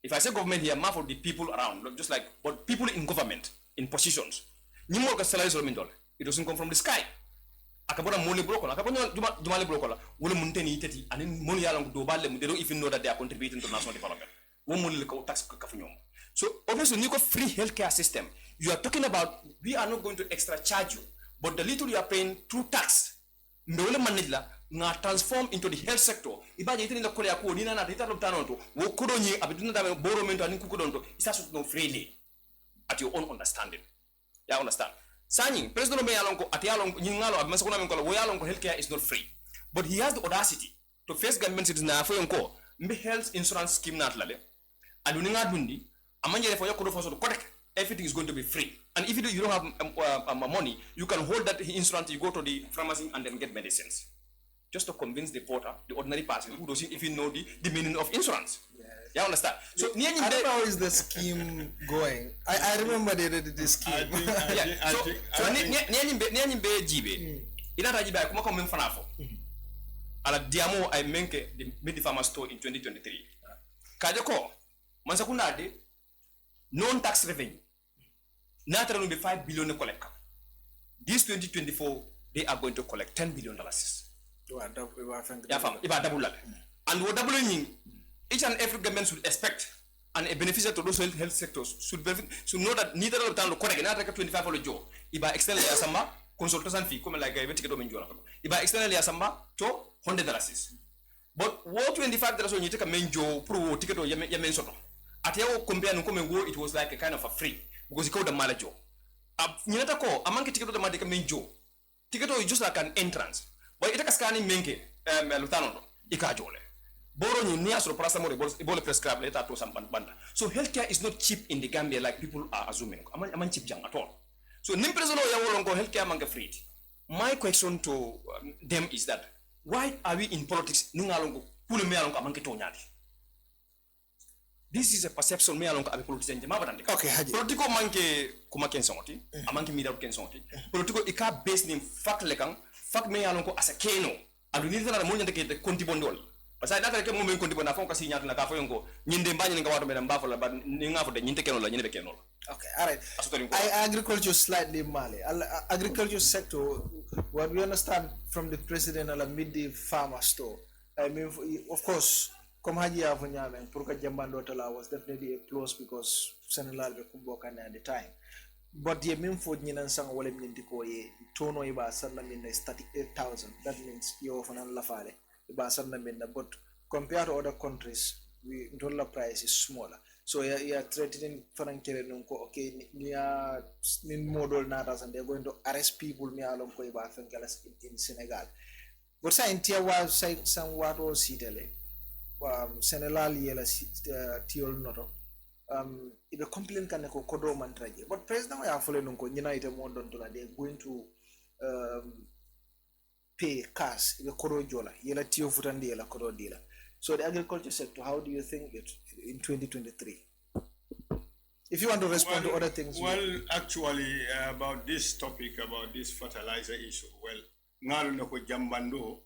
If I say government here, more for the people around, just like but people in government, in positions. It doesn't come from the sky. Akabona mole brokola, akabona jumale brokola, wole munteni teti, and money along dobale, they don't even know that they are contributing to national development. So obviously, you got free healthcare system. You are talking about we are not going to extra charge you, but the little you are paying through tax, mbele manila na transform into the health sector. Ibaje itini la kole yako nina na data loptanonto, wo kodonyi abiduna da boromento ani kukodonto. It's also no freely at your own understanding. You understand? Sani president me yalonko ati yalonko nyingalo abmasakuna menkola wo yalonko healthcare is not free, but he has the audacity to face government citizens na afenko mbe health insurance scheme na atlale. Aduninga dundi amanje for your code for correct. Everything is going to be free, and if you don't have money, you can hold that insurance. You go to the pharmacy and then get medicines, just to convince the porter, the ordinary person who doesn't even know the meaning of insurance. Yes. You understand? So I don't know how is the scheme going. I remember they did this scheme. So be jibe. Ina tajiba kuma kama mfanafo. Ala diamo I menke the mid farmer store in 2023. Kajako mansakunda de non-tax revenue. Naturally, will be $5 billion collect. This 2024, they are going to collect $10 billion. And what doubling, each and every government should expect, and a beneficiary to those health sectors should know that neither of them will collect another 25 for the job. If I extend the Asamba, consultation fee, come like a ticket of Minjola. If I extend the Asamba, to $100. But what $25 when you take a main job, pro ticket or Yemen Soto. At your compare it was like a kind of a free. Because he called the manager. Ninata ko among ticket the medical main job. Ticket is just like an entrance. But it is scanning menke lutano ikajole. Boro ni niya so paracetamol ibole prescribe later to some banda. So healthcare is not cheap in the Gambia like people are assuming. Aman cheap jang at all. So nimpresono ya wolongo healthcare manga free. My question to them is that why are we in politics ningalongo pule me alongo amanke to nyadi? This is a perception me along a politician. Okay, Haji. Politico manke kuma kensonti, amanke mida kensonti. Politico ika based in fact lekang, fact me along as a keno. And we need to know that the contibondol. But I don't know when contibon afon kasi nyat na kafo yongo. Nyinde mbanya nga watu mena mbafo but ninga for the nyinte keno la nyinde keno. Okay, all right. Agriculture slightly male. Agriculture sector, what we understand from the president of the mid farmer store. I mean, of course. Comme Haji Suwaneh, Purka Jambandotala was definitely a plus because Senegal be kumbokan at the time. But the main for Ninan Sang Wale Mintiko ye Tono Iba Sanamin is 38,000. That means you're from Lafale, Iba Sanamin. But compared to other countries, dollar price is smaller. So you're threatening Farankere Nunko, okay, near model natas, and they're going to arrest people near Lomko Iba Fankalas in Senegal. But saying Tia was somewhat or Sitele. Senegal yela tiol noto ibe complain kan ko kodo man traje but president ya fole non ko nyina ite mo don to they going to pay cash ibe koro jola yela tiyo futandi yela koro dila. So the agriculture sector, how do you think it in 2023? If you want to respond to other things. Well, actually, about this topic, about this fertilizer issue, well, ngalo nako jambando,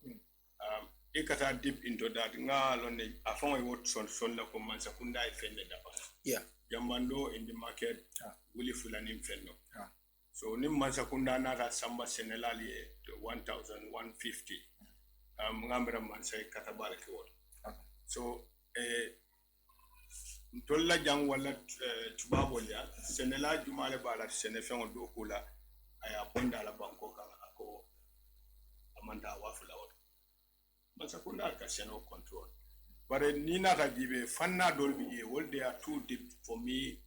ikata deep into that. Ngalo ne afong iwot son na kumansa kunda ifende dapa. Yeah. Jambando in the market, wili fulani mfendo. So nim mansa kunda nata samba senelali 1,150. Ngambra mansa katabale kiwot. So, tolla jang wala tubabo ya senela jumale bala senefengo do kula aya ponda la banko kala ako amanda wafula wot masakunda ka seno control but nina ta gibe fanna dolbi e well they are too deep for me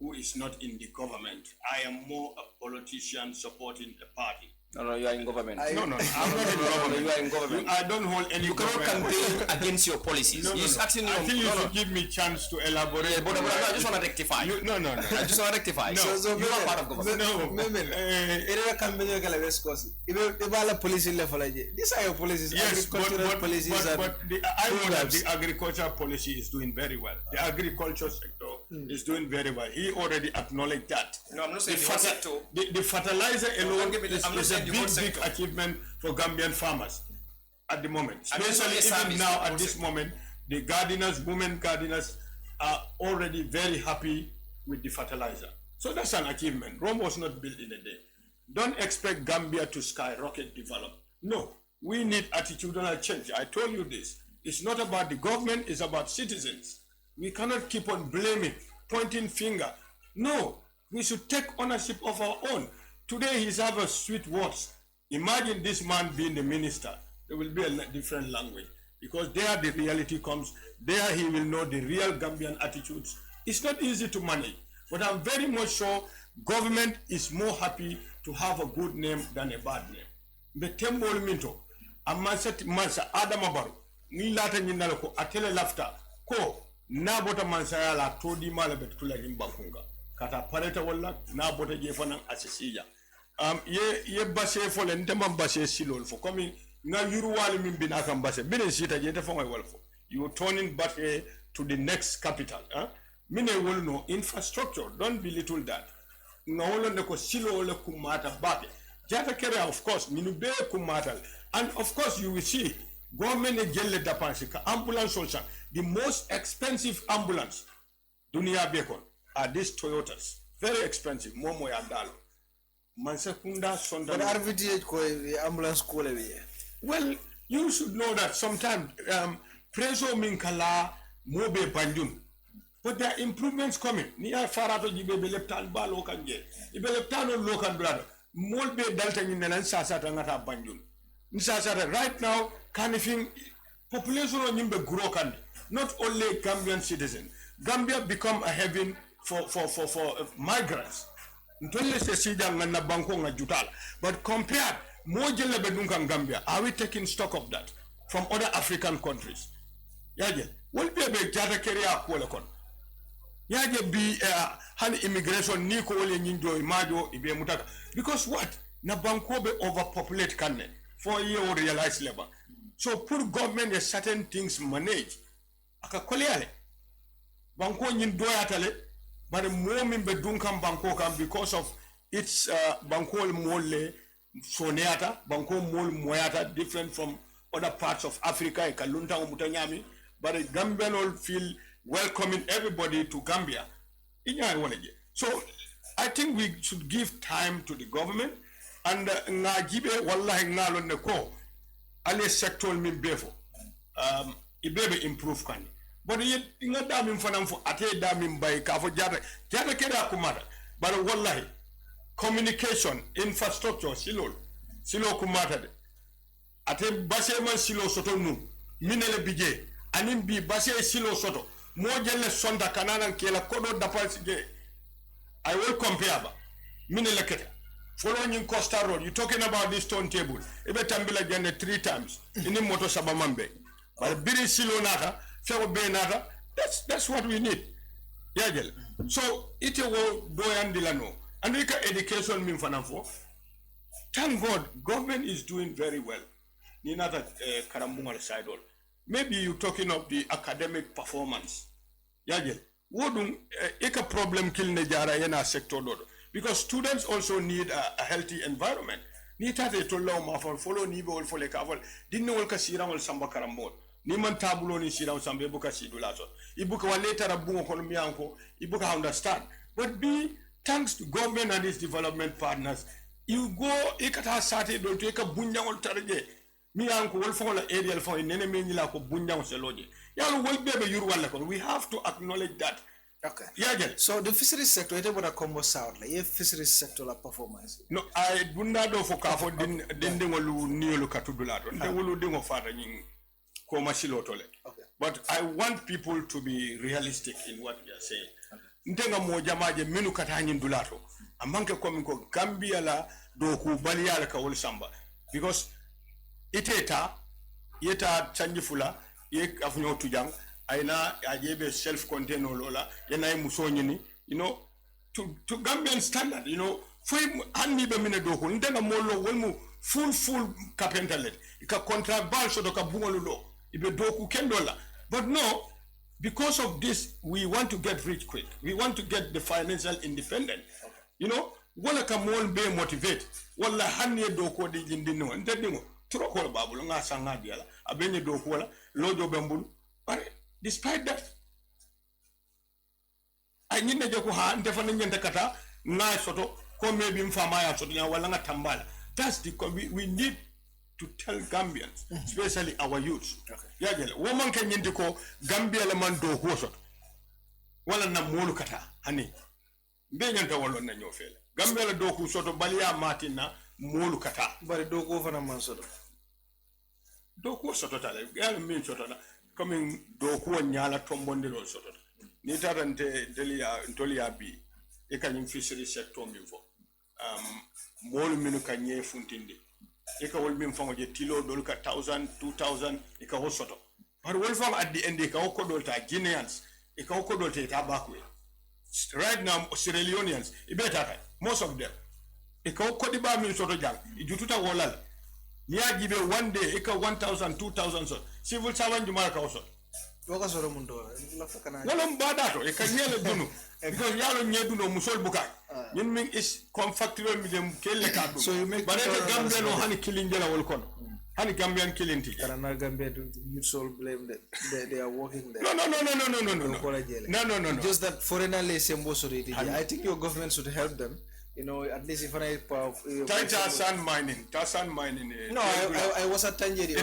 who is not in the government. I am more a politician supporting a party. No, you are in government. No, I'm not in government. You are in government. I don't hold any. You cannot campaign against your policies. No. I think you should give me chance to elaborate. Yeah, but I just want to rectify. No. I just want to rectify. No. So you are part of government. No. Campaign kala West Coast. Ibala policy level aje. These are your policies. Yes, agricultural policies. But I know that the agriculture policy is doing very well. The agriculture sector is doing very well. He already acknowledged that. No, I'm not saying the sector. The fertilizer alone is a big achievement for Gambian farmers at the moment. Especially even now at this moment, the gardeners, women gardeners are already very happy with the fertilizer. So that's an achievement. Rome was not built in a day. Don't expect Gambia to skyrocket develop. No, we need attitudinal change. I told you this. It's not about the government, it's about citizens. We cannot keep on blaming, pointing finger. No, we should take ownership of our own. Today he's have a sweet words. Imagine this man being the minister. There will be a different language. Because there the reality comes. There he will know the real Gambian attitudes. It's not easy to manage. But I'm very much sure government is more happy to have a good name than a bad name. The tembol minto. Mansa Adamabaru. Ni lata nyinala ko atele lafta. Ko na bota mansa ya la todi mala betula jimbankunga. Kata pareta wala na bota jefana asisiya. Ye base fole ntema base silol for coming na yuruwali min binaka base bine sita jente fo ngai walfo you turning back to the next capital mine will no infrastructure, don't belittle that. Na wolo ne ko silo wala kumata babe jata kere of course minu be kumata and of course you will see government e jelle dapansi ka ambulance also the most expensive ambulance dunia bekon are these Toyotas, very expensive momo ya dalo. But RVTH ko ambulance ko le. Well, you should know that sometimes preso minkala mobe banjun. But there are improvements coming. Ni a farato jibe leptan ba lokan je. Ibe leptano lokan brother. Molbe dalta ni nan sasata ngata banjun. Nisasata right now kanifing population on nyimbe grow. Not only Gambian citizens. Gambia become a haven for migrants. But compared, Gambia, are we taking stock of that from other African countries? Yaje, will be a big jata career qualcon. Yaje be han immigration niko wole nyindo imajo ibe mutaka. Because what? Na banko be overpopulate kanne for year realize labor. So poor government is certain things manage. Aka koleale. Banko nyindo yatale. But momin be dunkam banko kam because of its banko mole soneata, banko mol moyata, different from other parts of Africa, e kalunta umutanyami. But the Gambian all feel welcoming everybody to Gambia. So I think we should give time to the government and ngajibe wallahi ngalo neko ale sector min befo ibebe improve kani. But yet, inga damim fanam for ate damim by kafo jata keda kumata. But wallahi, communication, infrastructure, silo kumata de. Ate base man silo soto nu, minele bije, anim bi base silo soto. Mo jelle sonda kanana kela kodo dapasige. I will compare ba. Minele kete. Following Costa Road, you're talking about this turntable. Ebe tambila jane 3 times. Ini moto sabamambe. But biri silo nata. That's what we need. So it will do and dilano. And we can education mean for thank God, government is doing very well. Ni nata karambunga side all. Maybe you're talking of the academic performance. Yagel, wodun eka problem kill nejara yena sector dodo. Because students also need a healthy environment. Ni tate to law ma follow ni be wol fole ka wol dinno wol ka sira wol samba karambol. Ni man tabulo ni sira wol sambe buka sidula so. Ibuka waleta rabungo kono miyanko, ibuka understand. But thanks to government and its development partners, you go ikata sate do to eka bunya wol tarje. Miyanko wol fongola aerial fon nene menila ko bunya wol seloje. Yalu wol bebe yuru wala ko. We have to acknowledge that. Okay. Yeah, so the fisheries sector, it about a combo sound like fisheries sector la performance. No, I do not do for kafo din wolu niolu katudulato. They wolu dingo fata nying komashilo tole. Okay. But I want people to be realistic in what they are saying. Ntenga moja maje minu katanyin dulato. Amanke komiko Gambia la doku baliala ka wol samba. Because yeta chanjifula yek afunyo tujang. Aina ajebe self-contained olola yana musonyini, you know, to Gambian standard, you know, foi hanni be mine doko ndenga molo wolmu full carpenter let ika contract bal so doka bungolu lo ibe doku kendola. But no, because of this we want to get rich quick, we want to get the financial independent. You know, wala ka mol be motivate wala hanni doko di jindino ndedingo troko babulu nga sanga diala abenye doko wala lojo bembulu. Despite that, I need to go ha ndefana nyenda kata na soto ko maybe mfama ya soto ya wala nga tambala. That's the we need to tell Gambians, especially our youth. Yeah, woman can nyende ko Gambia la man do ho soto. Wala na molu kata hani. Be nyanta wala na nyofele. Gambia la do ko soto balia matina molu kata. Bari do ko fana man soto. Do ko soto tale. Ya min soto na. Coming do ko nyala tombondelo soto ni tarante ntolia bi e kanyum fishery sector mi fo molu minu kanye funtinde e ka wol min fango je tilo dol ka 1000 2000 e ka hosoto par wol fam at the end e ka ko dol ta Guineans e ka ko dol ta bakwe right now Sierra Leoneans e beta most of them e ka ko di ba min soto jang e jututa wolal niya jibe one day ika 1000 2000 so civil servant jumara ka so waka soro mundo la fakana wala mbadato e ka nyele dunu because yalo nyeduno musol buka yin min is confactual million kelle ka dum so you make bare Gambia no hani kilingela wol kon hani Gambian kilinti kana Gambia you soul blame that they are working there no just that foreigner lay sembo soriti I think your government should help them. You know, at least if I sand mining. No, I was at Tanjeri.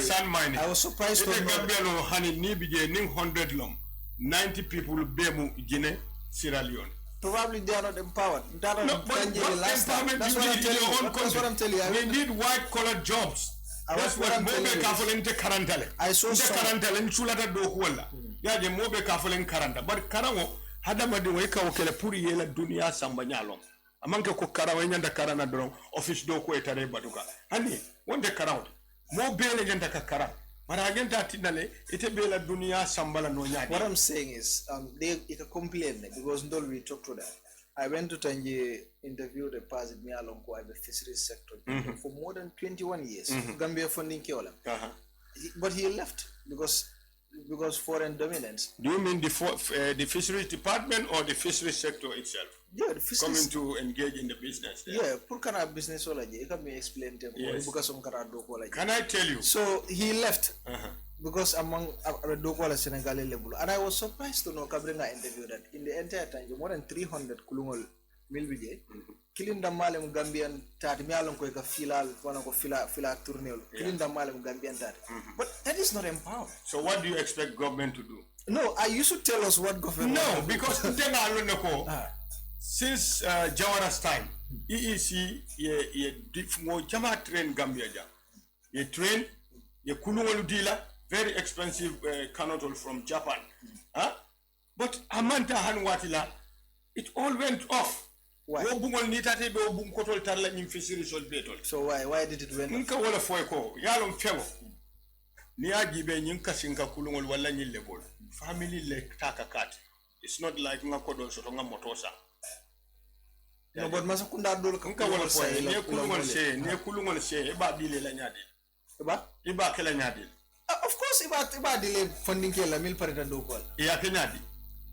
Sand mining. I was surprised to know. Hani ni bije ning 100 lom. 90 people bemu Guinea, Sierra Leone. Probably they are not empowered. That's what I'm telling you. We need white collar jobs. That's what mobe kafolente karantale. I saw some karantale nchulata dokuwala. Yaje mobe kafolen karanta. But karango hada madi weka wakele puri yela dunia samba nyalo. Amanke ko karawa nyanda karana drong office do ko etare baduka. Hani wonde karawde. Mo bele nyanda ka kara. Mara agenta tinale ite bela dunia sambala no nyadi. What I'm saying is they complain because don't we talk to them. I went to Tanji, interviewed a person me along with the fisheries sector for more than 21 years. Gambia funding Kiola. But he left because foreign dominance. Do you mean the fisheries department or the fisheries sector itself? Yeah, the fisheries coming to engage in the business there. Yeah, pur kana business wala je. Can me explain to you because Can I tell you? So he left because among Dokwala Senegalese level, and I was surprised to know Kabrenga interview that in the entire time more than 300 kulungol milbije killing the malem Gambian tat me along ko filal wana ko fila tourneel killing the malem Gambian tat. But that is not empowered. So what do you expect government to do? No, you should tell us what government. No, because since Jawara's time, EEC ye mo jama train Gambia ja. Ye train ye kulungol dealer very expensive cannot from Japan. But Amanta Hanwatila, it all went off. Why? So why did it went off? Wala foeko, yalom fewo. Niya gibe nyinka sinka kulungol wala nyilebol. Family le taka kat. It's not like nga kodol soto nga motosa. no but masakunda dol nka wala fo ne kulungol se ba dile la nyadi iba kala nyadi of course iba dile funding ke la mil pareta do ko ya ke nyadi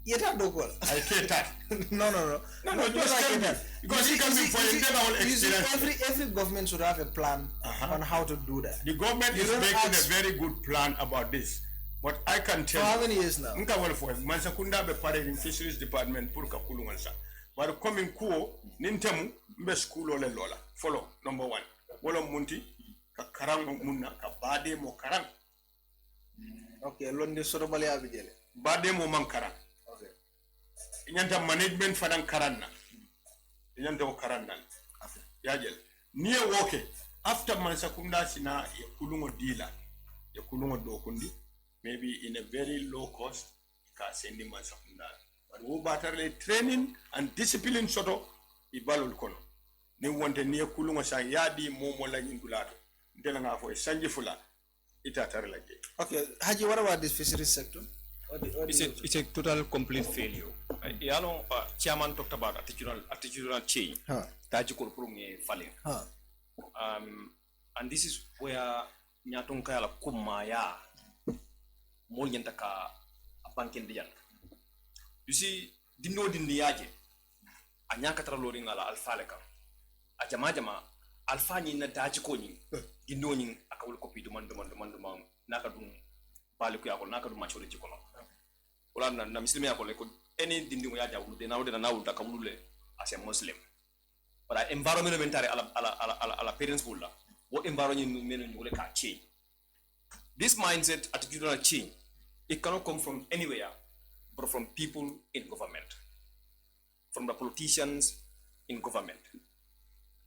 yeta do ko ay keta no just tell me because you can be for internal experience every government should have a plan on how to do that. The government is making a very good plan about this, but I can tell for how many years now nka wala fo masakunda be pare in fisheries department pour ka kulungol sa but coming ko nintemu mbe school ole lola follow number 1 wala munti ka karang munna ka bade mo karang okay londe soto bale abijele bade mo man karang okay nyanta management fadan karanna nyanta ko karanna yajel niye woke after masakunda sina ya kulungo dila ya kulungo dokundi maybe in a very low cost ka sendi masakunda but wo batarle training and discipline soto ibalul kono ni wonte ni kulungo sa yadi momo la nyindulato ndela nga fo sanji fula ita tarla je. Okay, Haji, what about this fisheries sector? It's a total complete failure. Chairman talked about attitudinal change. That's falling. And this is where Nyatonka la kumaya molyentaka banken diyan. You see, dino dindiaje anyaka traloring ala alfaleka. Ajama alfani na daji koni dino nyin akawul kopi duman naka dum baliku yako naka dum machore jikono. Ola na muslimi yako leko any dindi mo yaja wulude na wulude na wuluda kawulule as a Muslim. But environmentally ala parents bulla what environment men wule ka change. This mindset attitudinal change, it cannot come from anywhere but from people in government, from the politicians in government.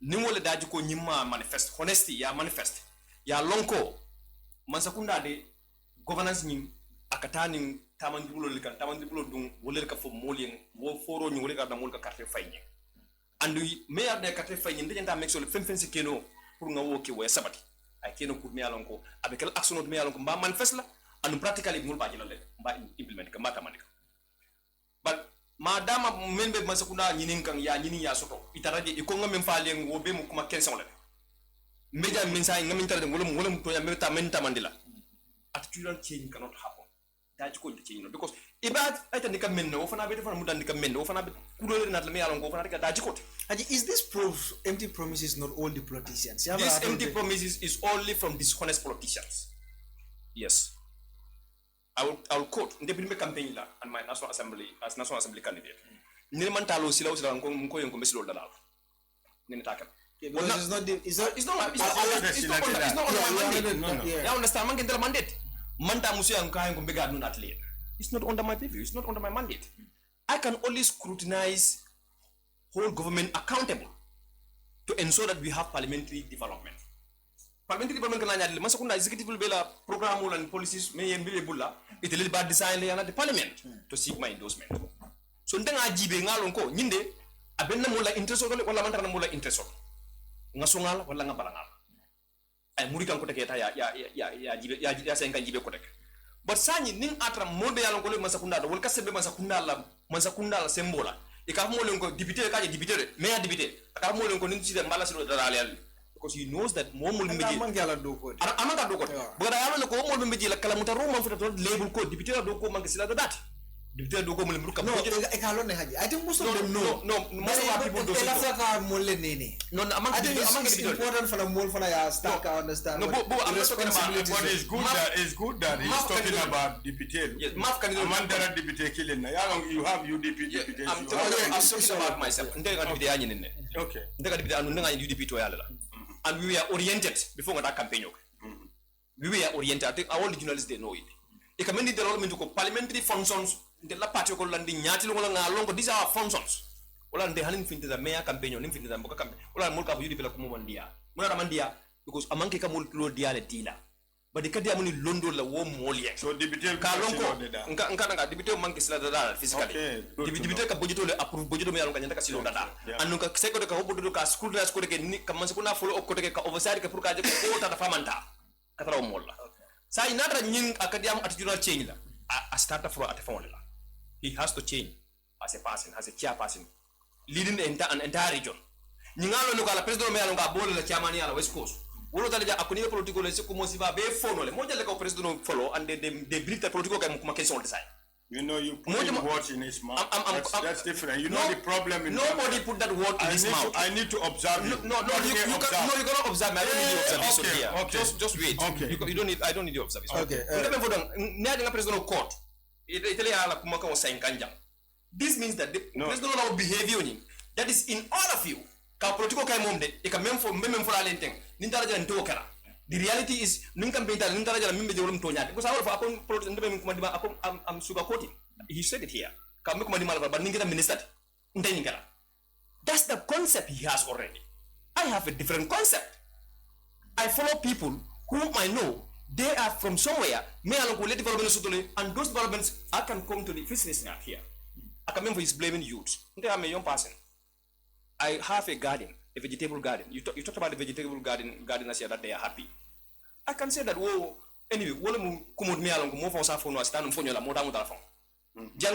Nimole daji ko nyima manifest honesty ya manifest ya lonko mansakunda de governance nyim akatani tamandibulo likan tamandibulo dum wole ka fo molien wo foro nyi wole ka da mol ka carte fayni andu meya de carte fayni ndenta make sure fem se keno pour nga woki wo sabati ay keno pour me alonko avec quelle action me alonko mba manifest la andu practically mul baji la le mba implement ka mata manika but madama membe masakunda nyinin kan ya nyinin ya soto itaraje iko ngam faale ngo be mu kuma kensan la media mensa ngam intare ngolum to ya meta menta mandila attitudinal change cannot happen daji ko change no because ibad ay tan dikam menno fana be defana mudan dikam menno fana be kudole na la me yalongo fana daji ko Haji, is this proof empty promises not all the politicians? This empty promises is only from dishonest politicians. Yes. I will quote in the premier campaign la and my national assembly as national assembly candidate. Nilmantalo sila usila nko yonko mesilo dala. Ninitaka. Because it's not under my mandate. You understand? Man can mandate. Manta musu yanka yonko bega nun athlete. It's not under my purview. It's not under my mandate. I can only scrutinize whole government accountable to ensure that we have parliamentary development. Parliamentary development kana nyadile masakunda executive bela program and policies me yembile bulla it will be designed yana the parliament to seek my endorsement. So ndanga jibe ngalonko nyinde abenna mulla interest wala mantana mulla interest ngasongala wala ngabalangala ay muri kan ko teketa ya jibe ya senga jibe ko tek but sanyi nin atra molbe yalonko le masakunda wala kasebe masakunda la sembola e ka mo lengo député ka député mais député ka mo lengo nin ci de mbala silo dara yalla because he knows that mo mo meji amanga do ko but I am ko mo meji la kala muta roma futa to label ko député do ko mangi sila do dat député do ko mo lemru kam no e ka lo ne Haji I think most of them know most of people don't know Africa mo le nene no amanga it's important for the mole for ya stack understand no I'm not talking about what is good that he's talking about député yes maf kan amandara député killing na you have UDP deputies I'm talking about myself ndega député ya nyine okay ndega député anu ndega UDP to yalla and we were oriented before that campaign. We were oriented. I think all the journalists they know it. The community development ko parliamentary functions the la party ko landi nyati lo nga longo these are functions. Wala nde hanin finta mayor campaign on finta mboka campaign. Wala mulka ko UDP la ko mo mandia. Mo na mandia because amanke ka mul lo dia le dila. But the kadi amuni londo la wo molie. So député ka longo nka nga député manke sila dada physically. Député ka budget le approve budget me yalonga nyanta ka silo dada. Anu ka seko de ka hobodo ka school drive ko de ni ka manse ko na follow up ko de ka oversight ka pour ka je ko ta famanta. Ka tara molla. Sa inatra nyin akadi am attitudinal change la. A starter for at phone la. He has to change as a person, as a chairperson. leading an entire region. Ningalo no kala president me alonga bol la chairman ala West Coast. Wolo tala akuni political le ko mosiba be fono le moja le ko president follow and they bring the political game kuma question design. You know, you put words in his mouth. That's different. You know the problem in nobody put that word in his mouth. I need to observe you. No, you cannot observe me. I don't need your observation here. Okay. Just wait. Okay. You don't need. I don't need your observation. Okay. President of court. This means that the president of behavior that is in all of you. Political the reality is because I'm sugarcoating. He said it here. That's the concept he has already. I have a different concept. I follow people whom I know they are from somewhere, and those developments I can come to the business here. I can remember he's blaming youth. I'm a young person. I have a garden, a vegetable garden. You talked about the vegetable gardeners here that they are happy. I can say that anyway,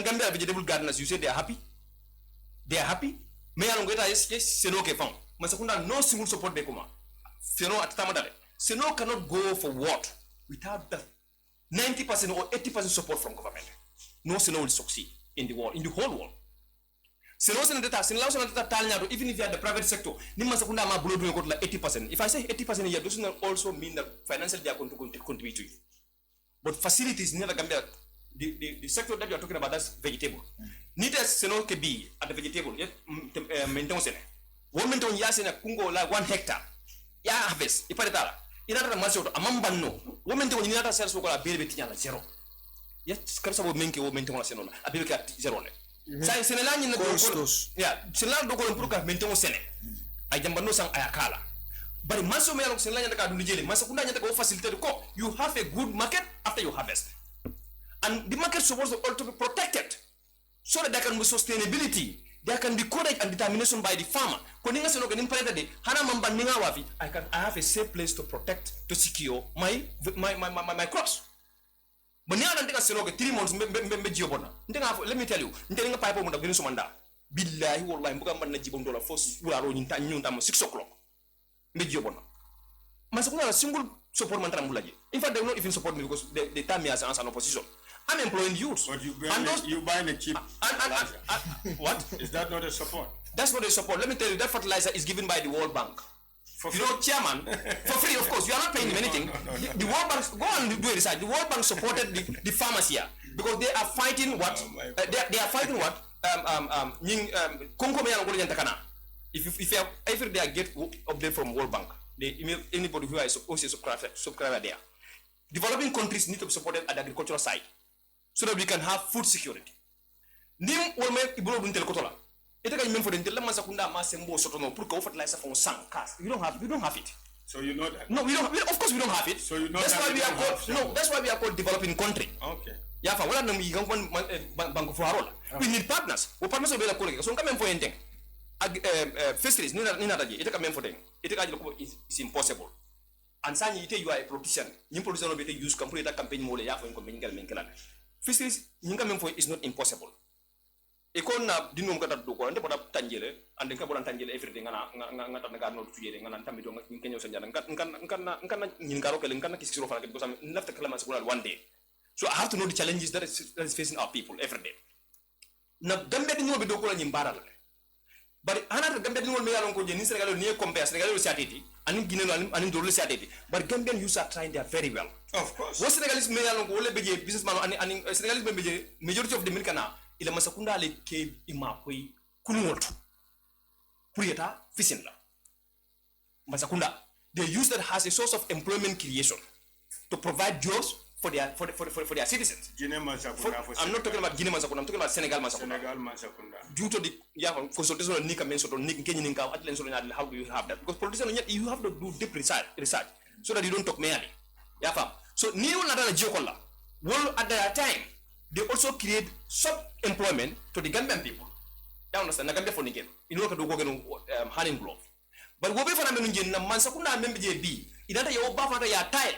Gambia vegetable gardeners, you say they are happy? They are happy? No single support Bekuma. Seno cannot go for what without the 90% or 80% support from government. No Seno will succeed in the world, in the whole world. Even if you are the private sector, 80%. If I say 80% here, does not also mean that financially they are going to contribute to you. But facilities near the Gambia, the sector that you are talking about, that's vegetable. Need a Seno be at the vegetable, maintain Sene. 1 million years in a Kungo like 1 hectare. Ya harvest, Iparitala. In other Maso, a Mambano, woman to United Cells will be between zero. Yet, Scarsa will make a maintain Senona, a big at zero. Sai Senelan in the Ghost. Yeah, Senelan do go and Pruka maintain Sene. I Jambano sang Ayakala. But in Maso Melo Senelan Kadunjeli, Masakunda go facilitate the co. You have a good market after you harvest. And the market is supposed to all to be protected so that there can be sustainability. There can be courage and determination by the farmer. I have a safe place to protect, to secure my crops. But now I think 3 months. Let me tell you, Billahi wallahi mbuga na $1 force waro nyinta 6 o'clock. Masakuna single support man tramulaje. In fact, they will not even support me because they tell me as an opposition. I'm employing youth. But you buying a cheap what? Is that not a support? That's not a support. Let me tell you, that fertilizer is given by the World Bank. Chairman, for free, of course. You are not paying him anything. The World Bank, go and do a research. The World Bank supported the farmers here because they are fighting what? They are fighting what? If they get update from World Bank, they email anybody who is also a subscriber there. Developing countries need to be supported at the agricultural side so that we can have food security. Nim wolme ibolo dun tel kotola. Ete kay memfo den tel ma sakunda ma sembo sotono pour que fertilizer for sang cast. We don't have it. So you know that? No, we don't. Of course we don't have it. So you know that's why we are called that's why we are called developing country. Okay. Yeah, for wala nam yigang bank for harola. We need partners. We partners will be la kolege. So ngam memfo enteng. Fisheries ni na daje. Ete ka memfo den. Ete ka jilo is impossible. And say you are a politician. You politician will be use complete campaign mole ya for inconvenience. Fisheries is not impossible. Ekon na dinom kata doko ande pada tanjele ande ka bolan tanjele everything ngana ngata no tuyere ngana tamito ngenyo sanjana ngana nyingaro kele ngana kisiro fala because I'm left the class one day. So I have to know the challenges that is facing our people every day. Na Gambia dinyo be doko la nyimbara la. But another Gambia dinyo me yalon ko je ni Senegal ni compare Senegal siatiti and Guinea and Ndolo siatiti. But Gambian youths are trying there very well. Of course. What Senegalese me yalon ko le beje businessman and Senegalese be beje majority of the milkana ila masakunda le ke imapoi kunwoto purieta fisinla masakunda they use that as a source of employment creation to provide jobs for their citizens. I'm not talking about Guinea Masakunda, I'm talking about Senegal Masakunda. Due to the consultation of Nika Mensoto, Nick Kenyan, how do you have that? Because politicians you have to do deep research so that you don't talk merely. So new Nadala Jokola will at that time they also create sub-employment to the Gambian people. You understand? Gambia for again. You know, do hand in glove. But what we find in Mansakuna member B, it doesn't your buffer ya tile.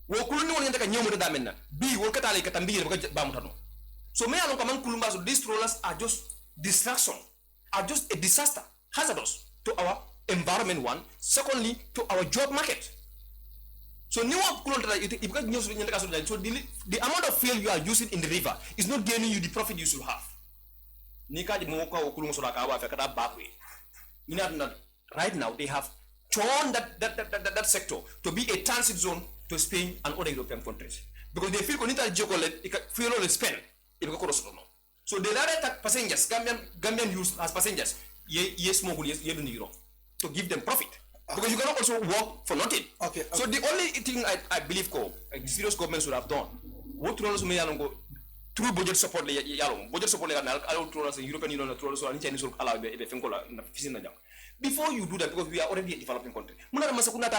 We couldn't only take a new method. B, work at Ali Katambi, Bamutano. So, may I look among Kulumba, so these rollers are just distraction. are just a disaster, hazardous to our environment, one. Secondly, to our job market. So, so the amount of fuel you are using in the river is not gaining you the profit you should have. Right now, they have torn that sector to be a transit zone to Spain and other European countries. Because they feel fuel is spent. So they rather take passengers, Gambian use as passengers, yes, to give them profit. Because you cannot also work for nothing. Okay. So the only thing I believe serious governments would have done, what through budget support, budget support, European Union, Chinese before you do that, because we are already a developing country. Chinese they are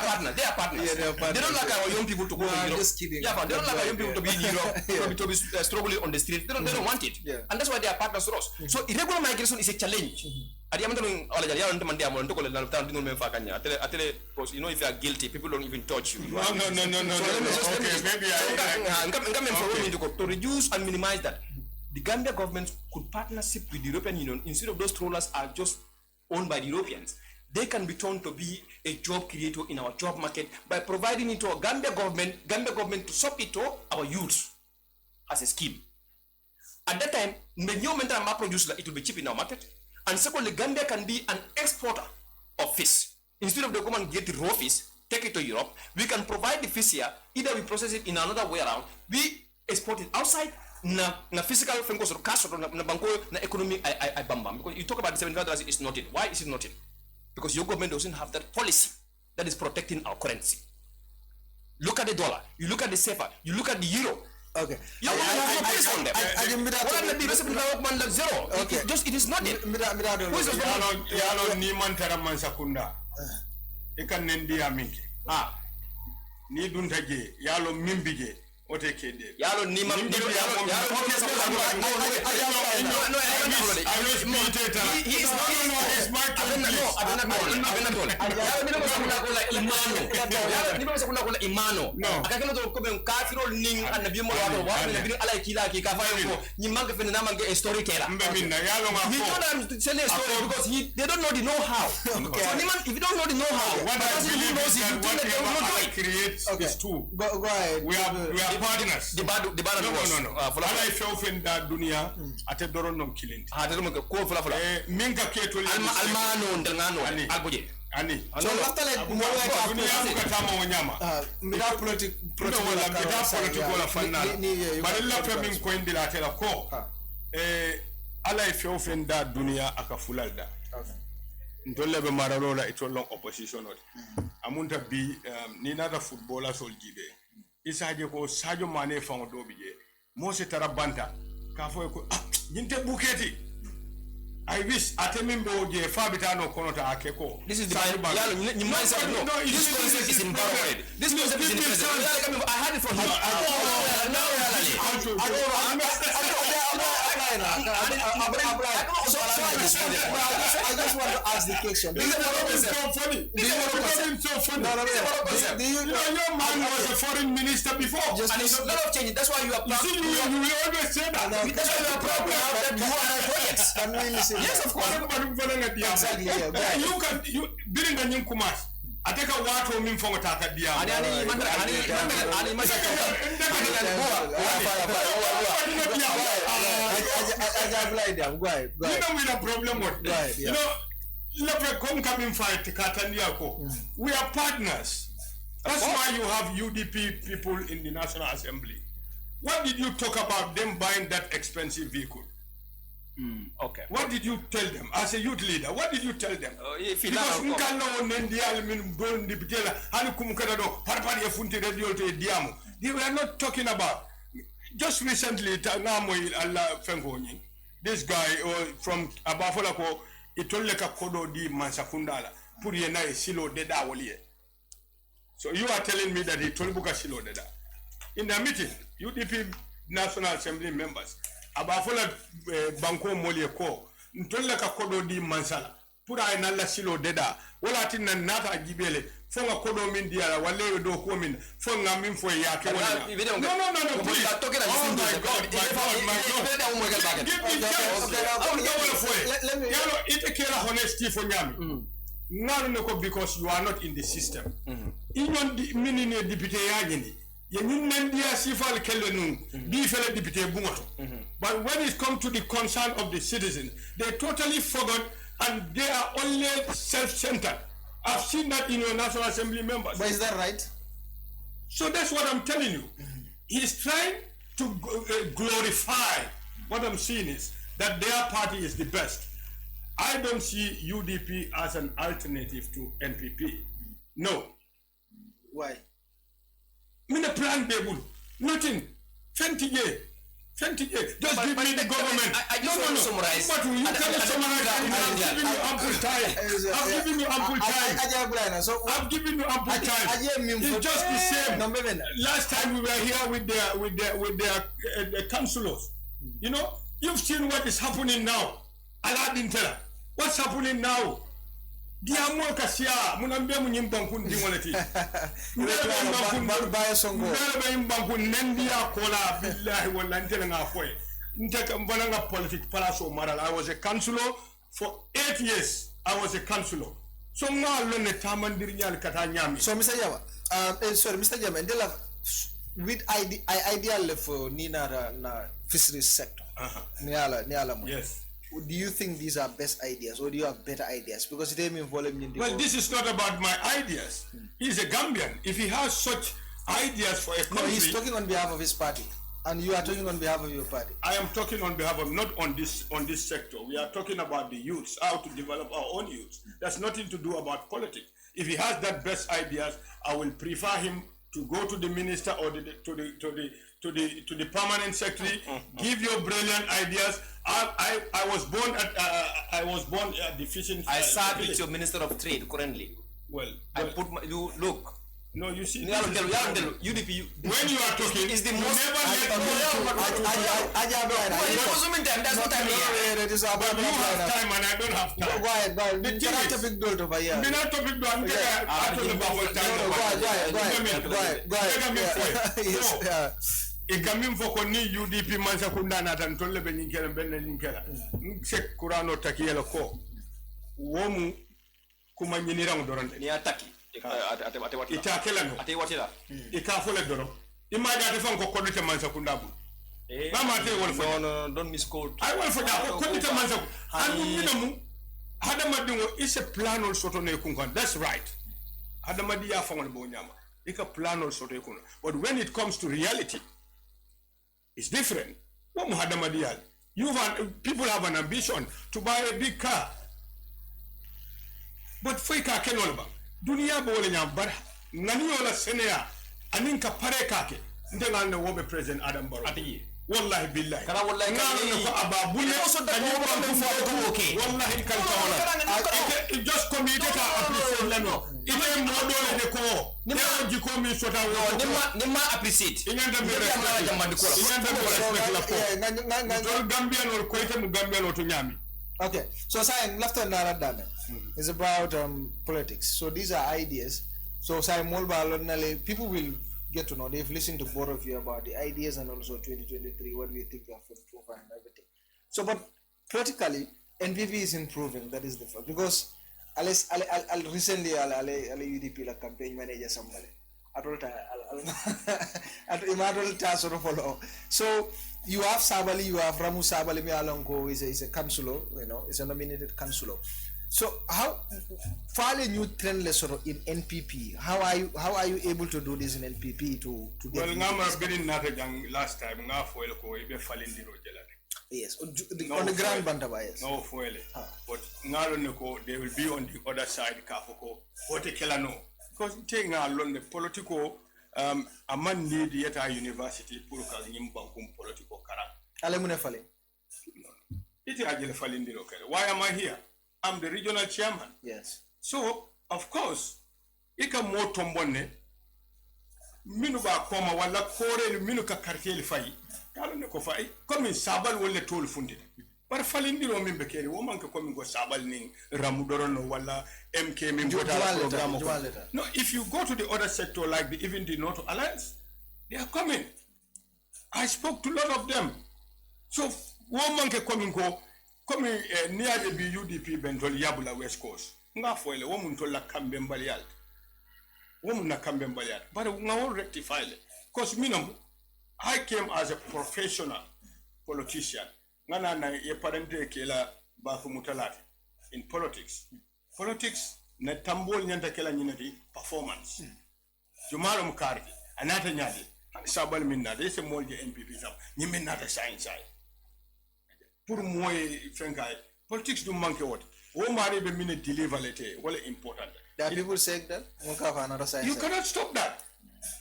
partners. They are partners. They don't like our young people to go to Europe. Just kidding. Yeah, they don't like our young people to be in Europe, to be struggling on the street. They don't want it. Yeah. And that's why they are partners to us. So irregular migration is a challenge. You know, if you are guilty, people don't even touch you. No. To reduce and minimize that, the Gambia government could partnership with the European Union. Instead of those trawlers are just owned by the Europeans, they can be turned to be a job creator in our job market by providing it to a Gambia government to sub it to our youths as a scheme. At that time, it will be cheap in our market. And secondly, Gambia can be an exporter of fish. Instead of the government get the raw fish, take it to Europe, we can provide the fish here, either we process it in another way around, we export it outside, na physical framework or cash or na banko na economy I bambam. Because you talk about the $75, it's not it. Why is it not it? Because your government doesn't have that policy that is protecting our currency. Look at the dollar, you look at the SO4, you look at the euro. Okay. You have no place on them. Zero. Okay. It is not it. Ni duntaje yalo mimbije ote kede yalo ni mam imano akakena to ko ben kafiro ning annabi mo wato wa nabi ala kila ki ka fayo ko ni manga fen na manga story kela mbemina yalo ma he told them to tell a story because they don't know the know-how. So if you don't know the know-how, what I create is two. Go ahead. We are partners. The bad no. Ala ifeofen da dunia ate doron nom kilindi. Ah, dero ko fula. Minga keto almano ndangano alboje. Ani. So after like dunia mkatama wanyama. Mira politic wala fanala. Barilla femi ko indira tela ko. Ala ifeofen da dunia akafulalda. Ntolle be maralola itolong opposition ot. Amunta bi ni nada footballer sol jibe. Isaje ko Sadio Mane fango dobije. Mose tarabanta ka fo ko nyinte buketi. I wish atemimbe oje fabitano konota akeko. This is the yalo ni mindset no. This concept is in borrowed. This concept is in present. I had it from him. I just want to ask the question. This is so funny. Your man was a foreign minister before. And it's a lot of change. That's why you are proud. You always say that. That's why you are proud that you are projects. Can we listen? Yes, of course. Exactly. You during the new kumas. Ateka watu mimfongo takadia. Ani with a problem with that. You know, come fight we are partners. That's why you have UDP people in the National Assembly. What did you talk about them buying that expensive vehicle? Okay. What did you tell them as a youth leader? What did you tell them? Because we were not talking about. Just recently, this guy from Abafolako, itoleka kodo di mansakundala, puriena silo deda wolie. So you are telling me that he told Buka silo deda. In the meeting, UDP National Assembly members, Abafola Banko Molie ko, ntoleka kodo di mansala, pura ina la silo deda wala tin na nata jibele fonga kodo min diala wale do ko min fonga min fo ya ke wala no please oh my god let me it kera honesty for nyami no because you are not in the system even the minine député ya nyini ye ñun nan dia sifal kelle nun bi fele député bungoto but when it comes to the concern of the citizens they totally forgot and they are only self-centered. I've seen that in your National Assembly members. But is that right? So that's what I'm telling you. He's trying to glorify. What I'm seeing is that their party is the best. I don't see UDP as an alternative to NPP. No. Why? Mina plan table. Nothing. 20 years. Just give me the government. No. But you cannot summarize. I've given you ample time. I've given you ample time. It's just the same. Last time we were here with their councillors. You know, you've seen what is happening now. Aladdin Tella. What's happening now? Dia mo kasia munambe munyimbankun dingolati ba songo ba imbankun nendia kola billahi wala ntela nga foy ntaka mbalanga politique palaso maral. I was a councillor for 8 years. I was a councillor. So ma lone tamandir nyal kata nyami. So Mr. Jammeh, sorry Mr. Jammeh, ndela with ideal for nina na fisheries sector. Niala mo. Yes. Do you think these are best ideas or do you have better ideas? Because they mean volume. Well, this is not about my ideas. He's a Gambian. If he has such ideas for a country... No, he's talking on behalf of his party. And you are talking on behalf of your party. I am talking on behalf of, not on this sector. We are talking about the youths, how to develop our own youths. That's nothing to do about politics. If he has that best ideas, I will prefer him to go to the minister or to the permanent secretary, give your brilliant ideas. I was born at the fishing. I serve with your Minister of Trade currently. Well, I put my, you look. No, you see. UDP. When you are talking, is the most. That's what I mean. You have time and I don't have time. Go ahead. The topic don't over here. Ikamim foko ni UDP mansa kundana tan tolle be nyinkela benna nyinkela sek kurano takiyela ko womu kuma nyinira ngorande ni ataki itakela no ate watila ikafole doro imaja ate fanko kodite mansa kundabu mama ate wol fo no don't misquote I wol fo da ko kodite mansa anu minamu hadamadingo is a plan also to ne kunkan. That's right. Hadamadi ya fangol bo nyama ika plan also to kunkan. But when it comes to reality, it's different. People have an ambition to buy a big car. But for car kenolba, dunia bole nyambar, naniola senea, aninka pare kake, ndenga na wobe President Adam Barrow. Wallahi billahi. Kana wallahi ababule okay. Wallahi kan tawala. Just committed to appreciate leno. Ile modole de ko. Nima jikomi sota wo. Nima appreciate. Inganda mi respect la ko. Gambian or koite mu Gambian or to nyami. Okay. So saying left and right done. It's about politics. So these are ideas. So saying molba people will get to know. They've listened to both of you about the ideas and also 2023, what we think of and everything. So, but politically, NPP is improving. That is the fact. Because recently, UDP la campaign manager somebody. So you have Sabali, you have Ramu Sabali Mealongo is a councillor, is a nominated councillor. So how fairly new trendless in NPP? How are you able to do this in NPP to get? Well, ngama been natajang last time nga foil ko ibe falindiro jelane. Yes, on the ground bantaba yes. No foil. But ngalo neko they will be on the other side kafoko. Hote kela no. Because take ngalon the political a man need yet a university pour kalim bankum political kara. Ale mune fali. Iti ajele falindiro kele. Why am I here? I'm the regional chairman. Yes. So, of course, ika mo tombone minu ba koma wala kore minu ka quartier fay. Kala ne ko fay comme sabal wala tol fundi. But falindiro min bekeri woman ko komi go sabal ning ramudorono wala MK min program. No, if you go to the other sector like even the North Alliance, they are coming. I spoke to a lot of them. So woman ke komi go komi near the UDP bentol yabula West Coast. Nga foile woman to la kambe mbalial. Woman na kambe mbalial. But nga won't rectify it. Because I came as a professional politician. Ngana na ye parente kela bafu mutalati in politics. Politics na tambol nyanta kela nyinati performance. Jumalo mkarki anata nyadi sabal minna de se molje MPP sam nyime nata science ai. Pour moy fenkai politics do manke what. O mari be minute deliver lete wala important. There are people saying that munka fa another science. You cannot stop that.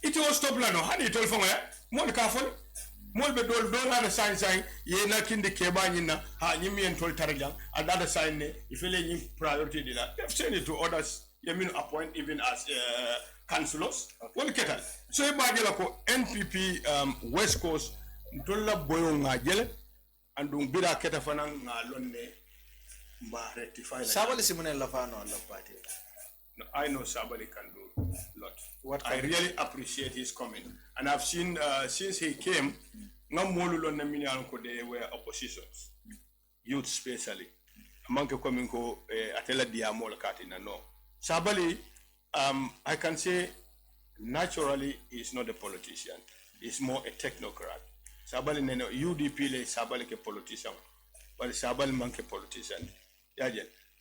It was stop la no hani tol fonga mon ka fol mol be dol na sign ye na kindi keba nyina ha nyimi en tol tarjang and other sign ne ifele nyi priority dila they've sent it to others you mean appoint even as councillors wol ketal so e bajela ko NPP West Coast dolla boyo ngajele andum bira keta fana ngalonne mba rectify sabali simune la fano la party. No, I know Sabali can do a lot. I really appreciate his comment. And I've seen, since he came, they were oppositions. Youth especially. Among the coming ko atela diamol katina no. Sabali, I can say naturally he's not a politician. He's more a technocrat. Sabali neno UDP le Sabali ke politician. But Sabali manke politician.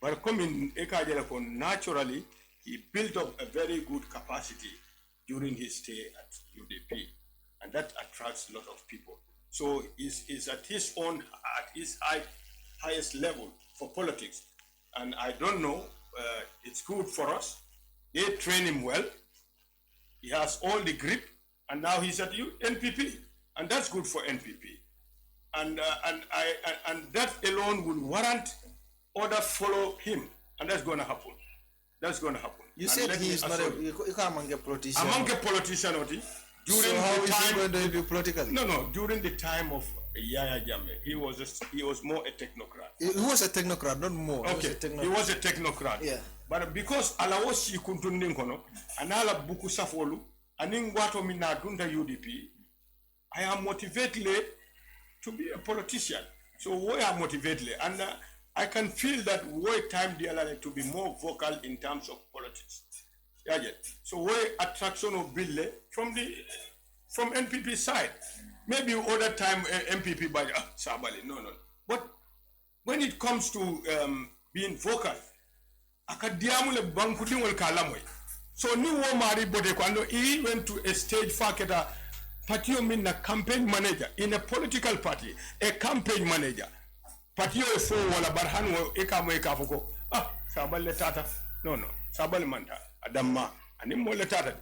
But coming naturally he built up a very good capacity during his stay at UDP, and that attracts a lot of people. So he's at his own, at his highest level for politics. And I don't know, it's good for us. They train him well. He has all the grip, and now he's at NPP, and that's good for NPP. And that alone will warrant others follow him, and that's going to happen. That's going to happen. You said he is not you can't among a politician. Among a politician, during so how is he going to be political? No. During the time of Yona Jammeh, he was more a technocrat. He was a technocrat, not more. Okay, he was a technocrat. Yeah. But because alawosi kuntunin kono, anala buku safolu, aning wato mina dunda UDP, I am motivated to be a politician. So why am motivated? And I can feel that why time dear to be more vocal in terms of politics. Yeah. So why attraction of Bill from NPP side. Maybe other time MPP by Sabali. No. But when it comes to being vocal, akadiamule bankudingol kalamwe. So ni wo mari bode kwando he went to a stage faketa patio minna campaign manager in a political party, a campaign manager. Patio fo wala barhan wo eka foko sabale tata no sabale manta adamma ani mo le tata.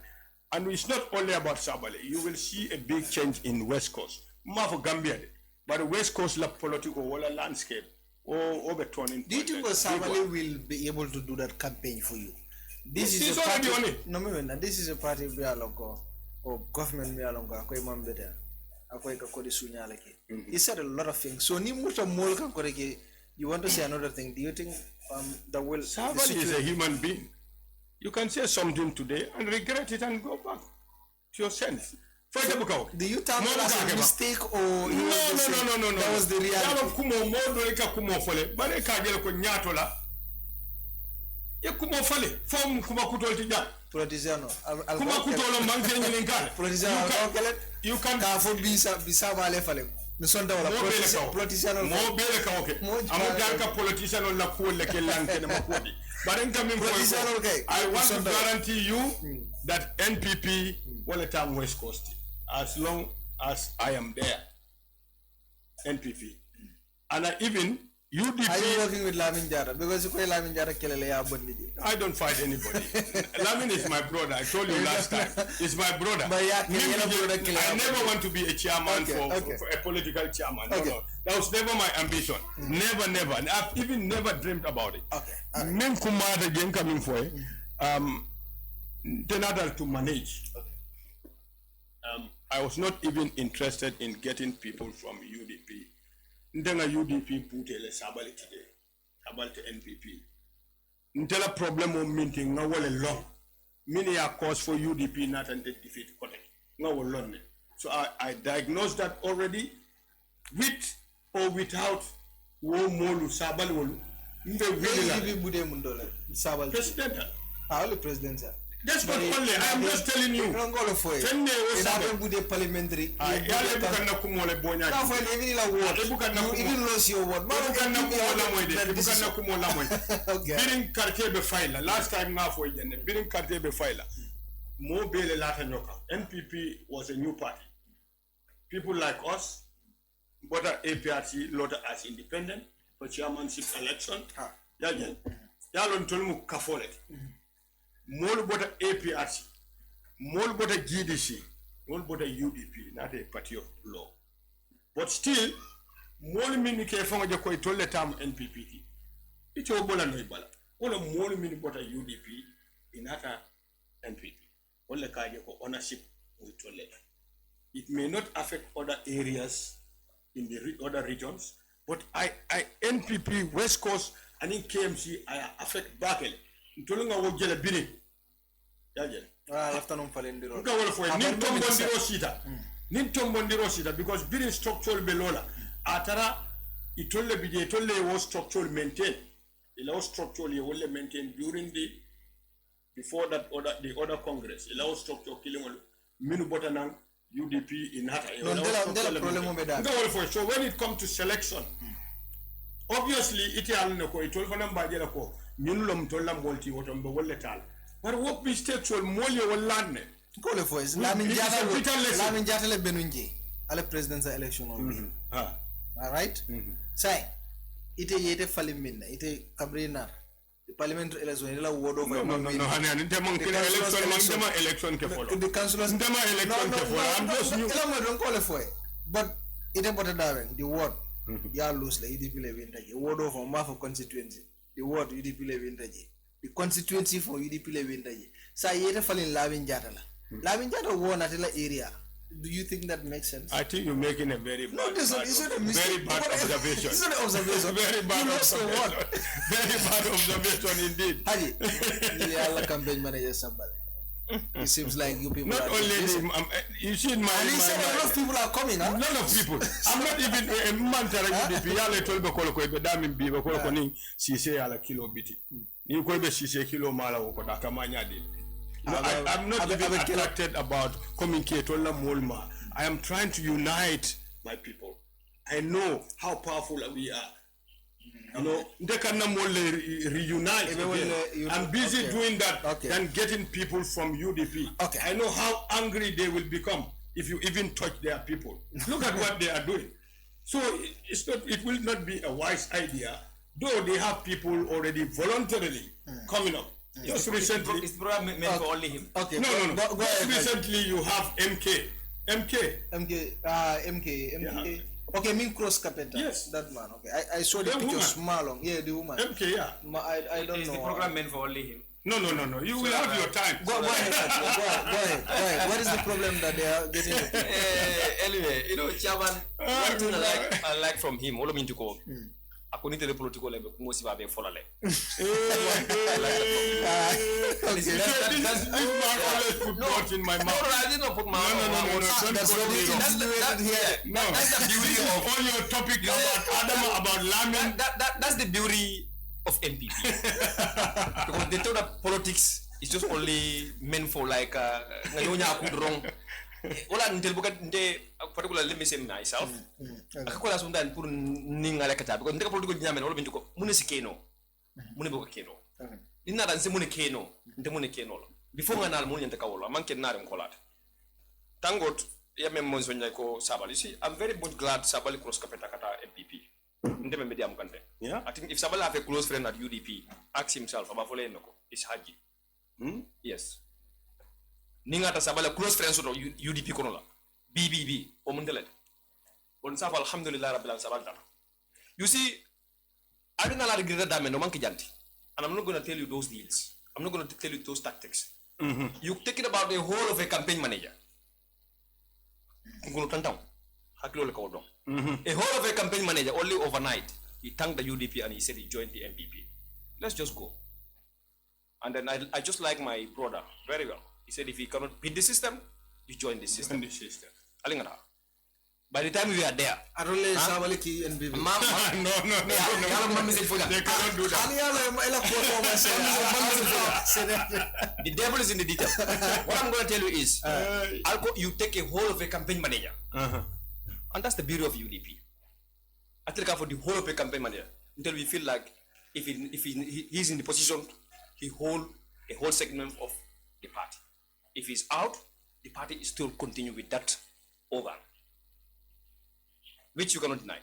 And it's not only about Sabale. You will see a big change in West Coast. Ma for Gambia, but West Coast la political wala landscape or overturning. Do you think Sabale will be able to do that campaign for you? This is already on it. No, this is a party we are or government we are He said a lot of things. So you want to say another thing? Do you think that will Sabale is a human being? You can say something today and regret it and go back to your sense. For example, do you tell me that's a mistake or no? That was the reality. You can But I want to guarantee you that NPP will time West Coast as long as I am there. NPP. And even UDP. Are you working with Lamin Jara? Because you Lamin Jara I don't fight anybody. Lamin is my brother. I told you last time. It's my brother. I never want to be a chairman for a political chairman. No. That was never my ambition. Never. And I've even never dreamed about it. Men kumada again coming for it. To manage. I was not even interested in getting people from UDP ndenga UDP putele sabali today sabali to NPP ntela problem o minting nga wala long mini ya cause for UDP not and defeat kote nga wala long. So I diagnosed that already with or without wo molu sabali wolu mbe wili la bude mundola sabali president only president sir. That's not only. I am just telling you. Tenne o sabe bude parliamentary. Yale bukan na kumole bonya. Na for even la word. You even lost your word. Bukan na kumola moide. Bukan na kumola moide. Birin quartier be faila. Last time na fo yene. Birin quartier be faila. Mo bele lata nyoka. NPP was a new party. People like us, but APRC loaded as independent for chairmanship election. Yajen. Yalon tolmu kafolet. Mol bota APRC, mol bota GDC, mol bota UDP, not a party of law. But still, mol mini ke fanga je koy tolle tam NPP. It's o bola no ibala. Wala mol mini bota UDP inata NPP. Wala kaje ko ownership with tolle. It may not affect other areas in the other regions, but I NPP West Coast and in KMC I affect Bakele. Ntolunga wo jele bini yaje afternoon falendiro nga wala fo nin tombondiro sita because bini structural belola atara itolle bije itolle wo structural maintain ila structural ye wolle maintain during before that the other congress ila structural killing minu botanang UDP in hata so when it comes to selection obviously it alne ko itol fanam bajela ko ñun lom tolam wolti wotom be wolle tal par wop mistake sol molye wallanne ko le fois Lamin Jata le benunje ala presidential election on all right say ite yete faliminna ite kabrina the parliamentary election la wodo ko no hani nte mon kila election ke follow the councillors ndema election ke follow am just new ela mo don ko le fois but ite bota dawen the word ya lose la UDP le wintaje word of ma for constituency the word UDP le wintaje the constituency for UDP le wintaje sa yete falin Lamin Jata la Lamin Jata won at la area. Do you think that makes sense? I think you're making a very bad observation. Very bad observation. Very bad observation. Very bad observation indeed. Haji, you are a campaign manager somebody. It seems like you people not are only him, you see my and he said a lot of people are coming, huh? None of people. I'm not even a man UDP. Yale told me ko be dami bi ko ni sise ala kilo biti. Ni ko be sise kilo mala ko da kamanya de. No, I'm not even attracted about communicate or molma. I am trying to unite my people. I know how powerful we are. You know, they can reunite. I'm busy doing that than getting people from UDP. Okay. I know how angry they will become if you even touch their people. Look at what they are doing. So it will not be a wise idea, though they have people already voluntarily coming up. Just recently, it's probably meant for only him. Okay. No. Go ahead. Recently, you have MK. Yeah. Okay, mean cross carpenter. Yes, that man. Okay, I saw the picture small on. Yeah, the woman. MK. Yeah. I don't know. Is the program meant for only him? No. You will have your time. Go ahead. What is the problem that they are getting? Anyway, you know, Chairman, one thing I like from him, all of me to go. According to the political level, most of them follow. This man always put words in my mouth. No, I did not put my mouth. That's the beauty of all your topic about Lamin. That's the beauty of NPP. Because they thought that politics is just only meant for like ngayonya could wrong. Ola ntel bukan particularly let me say myself. Ako la sundan pour ninga la kata because ndeka political nyame ola bintuko munesi keno. Mune boka keno. Ninna dan se mune keno, nte mune keno la. Before ngana mune nteka wola manke nare mkolata. Thank God ya memo nsonya ko Sabali. See, I'm very much glad Sabali cross kapeta kata MPP. Ndeme media mukante. Yeah. I think if Sabali have a close friend at UDP, ask himself about Fole Noko, is Haji. Yes. Ningata Sabala close friends of UDP Konola. BBB. Omundele. On Saf Alhamdulillah Rabbil Sabal. You see, I don't know how to get that no monkey janti. And I'm not going to tell you those deals. I'm not going to tell you those tactics. You take it about the whole of a campaign manager. I'm going to turn down. hakilo le kawdon a whole of a campaign manager only overnight he thanked the UDP and he said he joined the MPP. Let's just go. And then I just like my brother very well. He said if he cannot beat the system, you join the system. Alingana. By the time we are there, I don't know Sabaliki and Bibi. No. They cannot do that. The devil is in the detail. What I'm going to tell you is, you take a whole of a campaign manager, and that's the beauty of UDP. I take for the whole of a campaign manager until we feel like if he's in the position, he hold a whole segment of the party. If he's out, the party is still continue with that organ, which you cannot deny.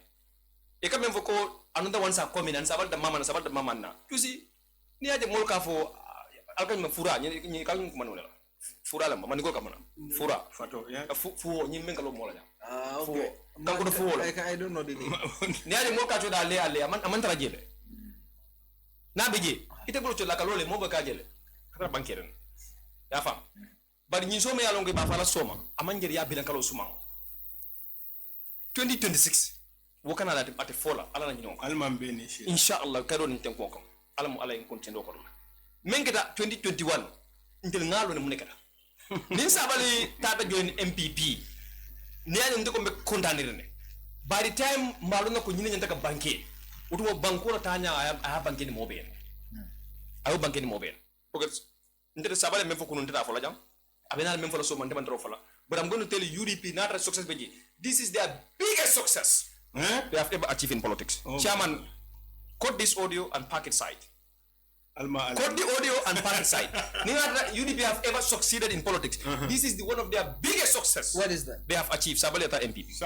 Another ones are coming and sabal the mama na. You see, near the molka for alkan fura, ni kalung manula. Fura la manigo kamana. Fura. Fato, yeah. Fu ni menkalo mola. Okay. I don't know the name. Near the molka choda ale amantra jele. Na biji, ite bulu chola kalole moba kajele. Kara bankiren. Ya fam. But ni so me alonge ba fala soma. Amanjeri ya bilan kalo suma. 2026 wokana la ate fola ala na nyinonko almambe ni shi inshallah kado ni tenko ko alamu ala en kontendo ko mengeta 2021 intel ngalo ne munekata nin sabali tata join MPP ni ani ndiko be kontanire ne by the time malu na ko nyine nyanta ka banke utumo banko ta nya a banke ni mobe ayo banke ni mobe because ndete sabali men foko ndeta fola jam abena men fola so man demandro fola. But I'm going to tell you, UDP, not a success, but this is their biggest success they have ever achieved in politics. Chairman, cut this audio and park it side. Cut the audio and park it side. UDP have ever succeeded in politics. This is one of their biggest success. What is that? They have achieved. Sabaleta MPP.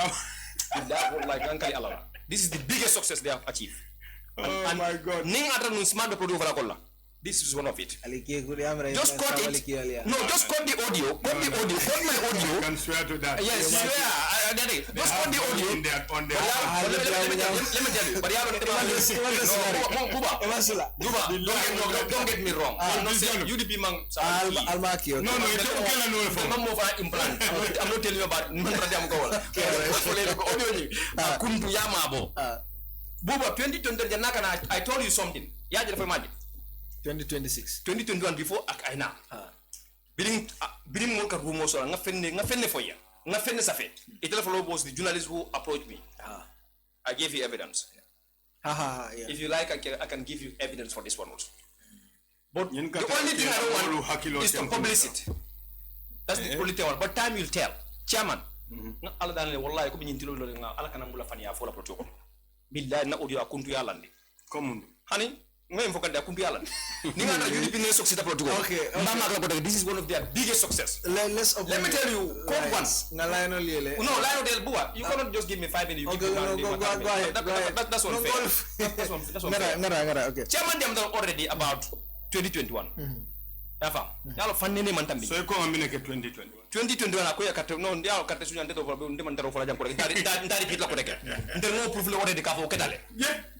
This is the biggest success they have achieved. And my God. This is one of it. Just cut it. No, just cut the audio. Cut the audio. Cut my audio. You can swear to that. Yes, swear. Just cut the audio. Let me tell you. But don't get me wrong. I'm not saying UDP man. No, it's okay. I'm over implant. I'm not telling you about Kuntu Yamabo. Buba 2020 I told you something. 2021 before akaina bidding more rumo so nga fenne for ya nga fenne safe it was the journalist who approached me. I gave you evidence. Yeah. If you like, I can give you evidence for this one also. But the only thing I don't want is to publish it. That's the only thing. But time will tell. Chairman, ala danale wallahi ko binyintilo lo nga ala kana mula fani ya fola protocol billahi na audio akuntu ya landi comme hani ngoy mfoka da kumbi ala ni nga na UDP ne success protocol. Okay, this is one of their biggest success. Let me tell you come once na Lionel Yele. No, Lionel Del Bua, you cannot just give me 5 minutes. Okay, go ahead. That's unfair. That's unfair. Okay. Chairman them already about 2021. Yafa. Yalo fanene mantambi. So ko amine ke 2021 akoya kate no ndia kate sunya ndeto for ndema ndaro for jam ko ndari pitla ko deke ndero proof le already ka fo kedale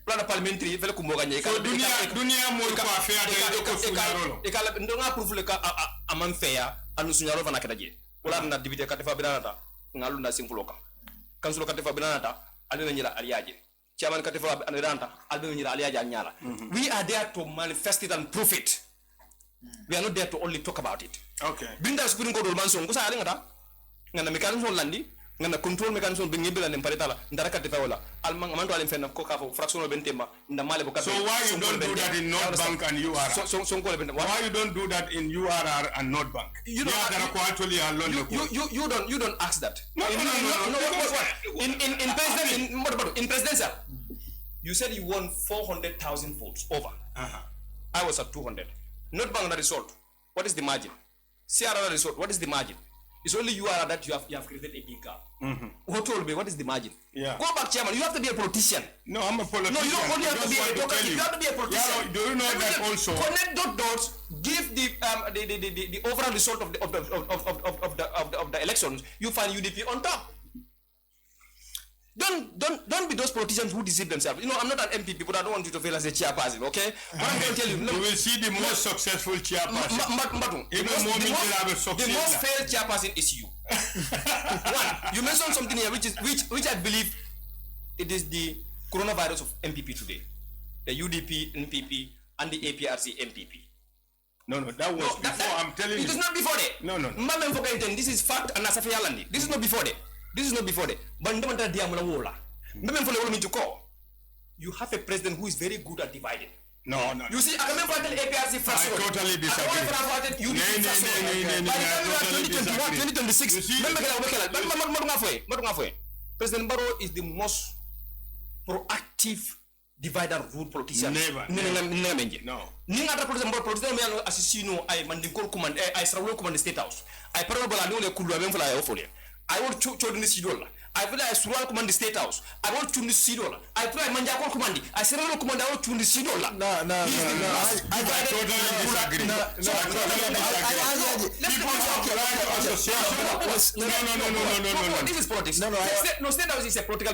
plan parliamentary fele ko moga nyai ka dunia mo ko affaire de ko sunyaro e kala ndonga proof le ka aman feya anu sunyaro fana kedaje wala na divide kate fa binata ngalu na simfuloka kansulo kate fa binata alina nyira aliaje chairman kate fa binata alina nyira aliaje nyala. We are there to manifest it and prove it. We are not there to only talk about it. Okay. Binda Supreme Court will manson kusa ali ngata ngana mechanism landi ngana control mechanism be ngibela ne paretala ndara kate fawala alma manto alim fenna ko ka fo fractional bentemba nda male bo So why you don't do that in North Bank and URR? So why you don't do that in URR and North Bank? You don't actually you don't ask that. No. In presidential you said you won 400,000 votes over. I was at 200. Not Bank the result. What is the margin? CRR result. What is the margin? It's only URR that you have created a big gap. Who told me what is the margin? Yeah. Go back, Chairman. You have to be a politician. No, I'm a politician. No, you don't only have to be a politician. You have to be a politician. Yeah, do you know that also? Connect those dots. Give the overall result of the elections. You find UDP on top. Don't be those politicians who deceive themselves. You know, I'm not an MPP, but I don't want you to fail as a chairperson, okay? What I'm going to tell you... You will see the most successful chairperson. The most failed chairperson is you. One, you mentioned something here which I believe it is the coronavirus of MPP today. The UDP, NPP, and the APRC MPP. No, that was before. I'm telling you. It is not before that. No. This is fact and Asafiyalandi. This is not before that. But you have a president who is very good at dividing. No. You see, I remember the APRC first. I totally disagree. By the time 2026, President Barrow is the most proactive divider rule politician. Never. No. Ninga President Barrow assassino I mandikol command I Srawlo command state house. I probably know Kulu for I I will children this dollar. I will Sural command the state house. I will tune the $. I try Manjako command. I said no command I will tune the $. No. I totally disagree. No. This is politics. No, state house is a political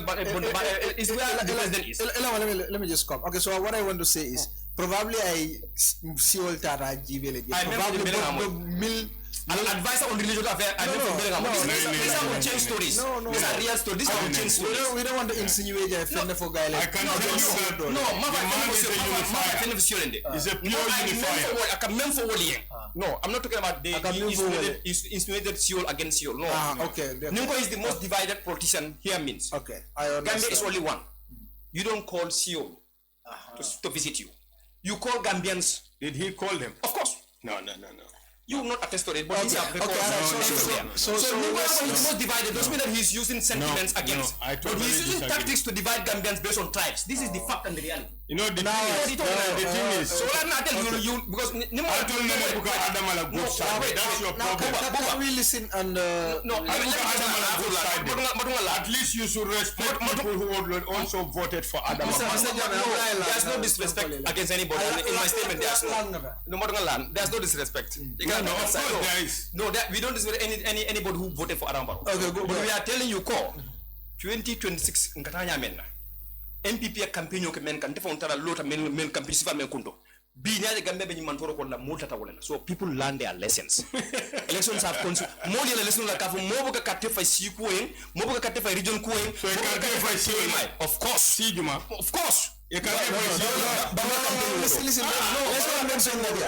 is where the president is. Let me just come. Okay, so what I want to say is probably I see all Tara GVL. Probably advisor on religious affairs. These are change stories. These are real stories. These are change stories. We don't want to insinuate a friend for guy like. I cannot tell you that. No, it's a pure unifier. No, I'm not talking about the insinuated Seoul against Seoul. No. Okay. Nimko is the most divided politician here means. Okay, I understand. Gambia is only one. You don't call Seoul to visit you. You call Gambians. Did he call them? Of course. No. You will not attest to it, but these are records. So he's most divided. Doesn't mean that he's using sentiments against. But he's using tactics to divide Gambians based on tribes. This is the fact and the reality. You know, the thing is. So I'm not telling you because that's your problem. Can we listen and at least you should respect people who also voted for Adam. There's no disrespect against anybody. In my statement, there's no disrespect. No, we don't disrespect anybody who voted for Adam Barrow. Okay, good. But we are telling you, 2026 nkatanya menna. MPP campaign yo men kan defon tara lota men campaign sifa men kundo bi nyaade gambe be man toro ko la multa tawala so people learn their lessons. Elections have more than a lesson like have more ka katte fa siku en mo ka katte fa region ko en so katte fa siku of course Sijuma of course you can listen let's mention that.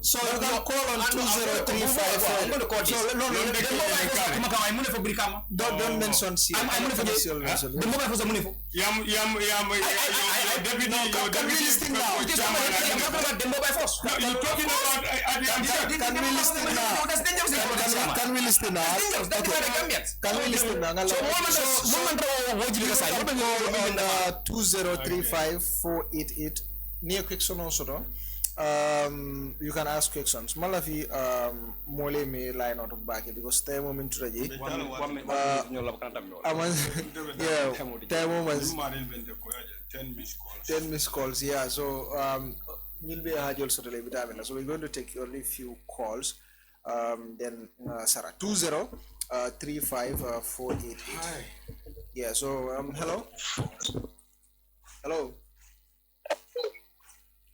So you can call on 2035. Don't mention C. Can we listen now? Can we listen now? Can we listen now? So 2035-488 near question also. You can ask questions. Malafi mole me line out of back because time moment to yeah, time moments 10 missed calls. Yeah, so we'll be also so we're going to take only few calls. Then Sarah 2035-488. Yeah, so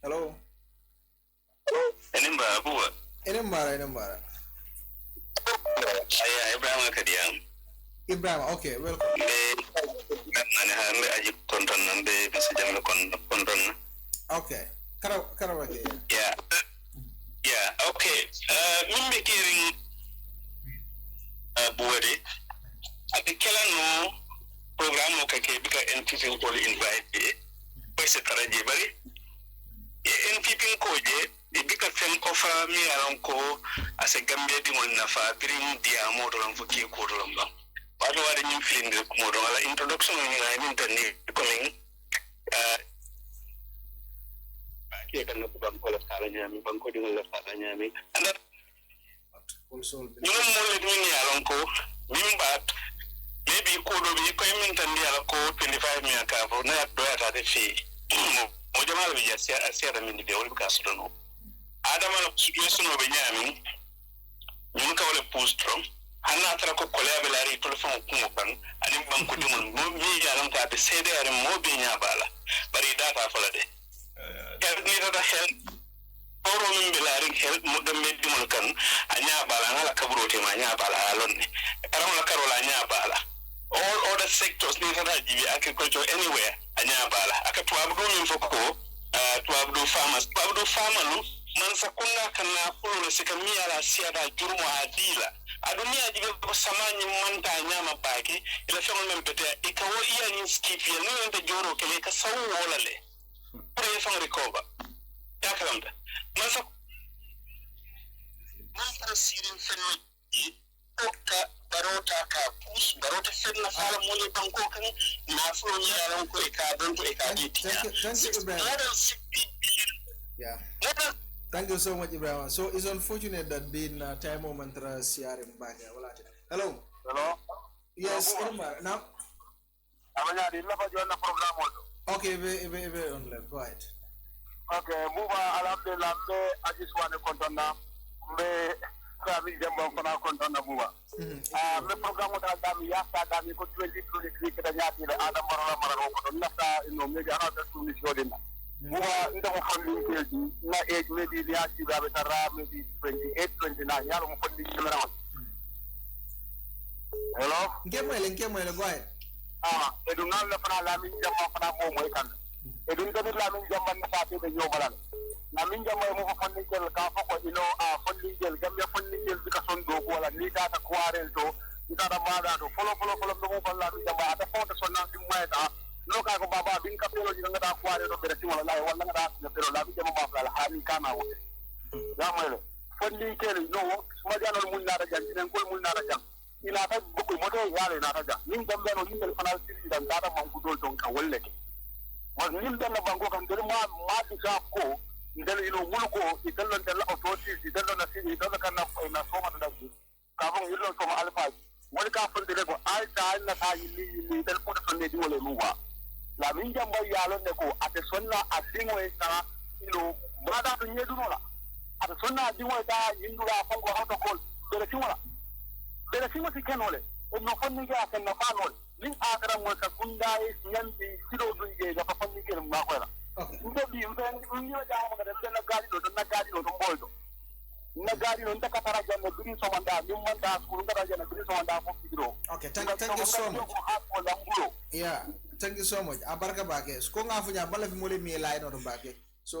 hello. Enembara. Ibrahim, okay, welcome. Okay. Yeah, okay. Mimbe hearing Buwadi. At the Kelano program, okay, because NPP will invite Pesa Tarajibari. NPP Koje, the bigger thing offer me around as a Gambia demon Nafa, bring the Amodo and Fuki Kodolamba. But what are you feeling the Komodo? Introduction, I mean, the coming. And that also you know more than me alonko but maybe could be payment and the alco 25 million for not better the fee mojamal we just say them in the old castle no adam situation of Benjamin you look at the post from hanna tara ko kolebe lari telefon kumo kan anim banko dimon mo mi yalam ta be cdr mo be nya bala bari data fala de ni da hel oro min be lari hel mo do me dimon kan anya bala ngala kabrote ma nya bala lonne karam la karola nya bala all other sectors ni da jibi agriculture anywhere anya bala aka to abdo min foko to abdo farmers man sakunda kana fulo sikamia la siada jurmo adila adunia jibe ko samanyi manta nyama baki ila fengo membete ikawo iya ni skip ya no ende joro kele ka sawu wala le pre fang recover ya kalamda man sirin fenno oka barota ka pus barota fenna fala mole banko kan na fulo ni yaran ko ka don to ka ditiya yeah. Thank you so much, Ibrahim. So it's unfortunate that being time moment CRM back. Hello. Hello. Yes, now. Okay, very on left. Go ahead. Okay, move alhamdulillah. Haji Suwaneh kontona. Lamin Jamba fana kontona buba. Me program ta dami ya sa dami ko 2023 kada nyati da adam marala ko nafta ino me ga na tu mission dinna. Muwa nda mo funding keji na age maybe the actually tara maybe 28 29 yalo mo funding camera. Hello. Ngemo go ahead. Edunal la fana Lamin Jamba fana mo moy kan. Edun ko Lamin Jamba na faate be yobalal. Lamin Jamba mo funding kel ka ko ino funding kel Gambia funding kel bika son do wala ni data quarel to ita da bada to follow mo ko Lamin Jamba ata fonta sonna dim mayta. Loka ko baba bin ka pelo ni ngada kware do bere wala la wala ngada na pero la bi jama ba la hani kana wo ya mele fondi kele no ma jano mun na da jan den ko mun na da jan ina ta buku moto yale na ta jan nin gambe no nin fanal siri dan dada man ku dol don ka wolle ke wa nin dan bango kan der ma ti sa ko ndel ino mulu ko idan dan la authority idan na siri idan kan na so ma da ka bon yilo ko ma alfa wani ka fondi ko ai ta na ta yi del ko to ne di wala luwa Lamin Jamba yalo ne ko ate sonna adingo eta ino brada to nyedu no la ate sonna adingo eta indura fango hoto kol bere simo tikenole o no fonni ga ken na fanol lin akara mo ka kunda e nyandi silo dunje ga fa fonni ke ma ko la ndo bi mbe ga mo ga den na gadi do mboldo na gadi no ndaka tara janne biri so manda nim manda skulu ndaka janne biri so manda fo bidro okay thank you so much yeah. Thank you so much. Abarka bake. Sko nga funya bala fi mole mi line or bake. So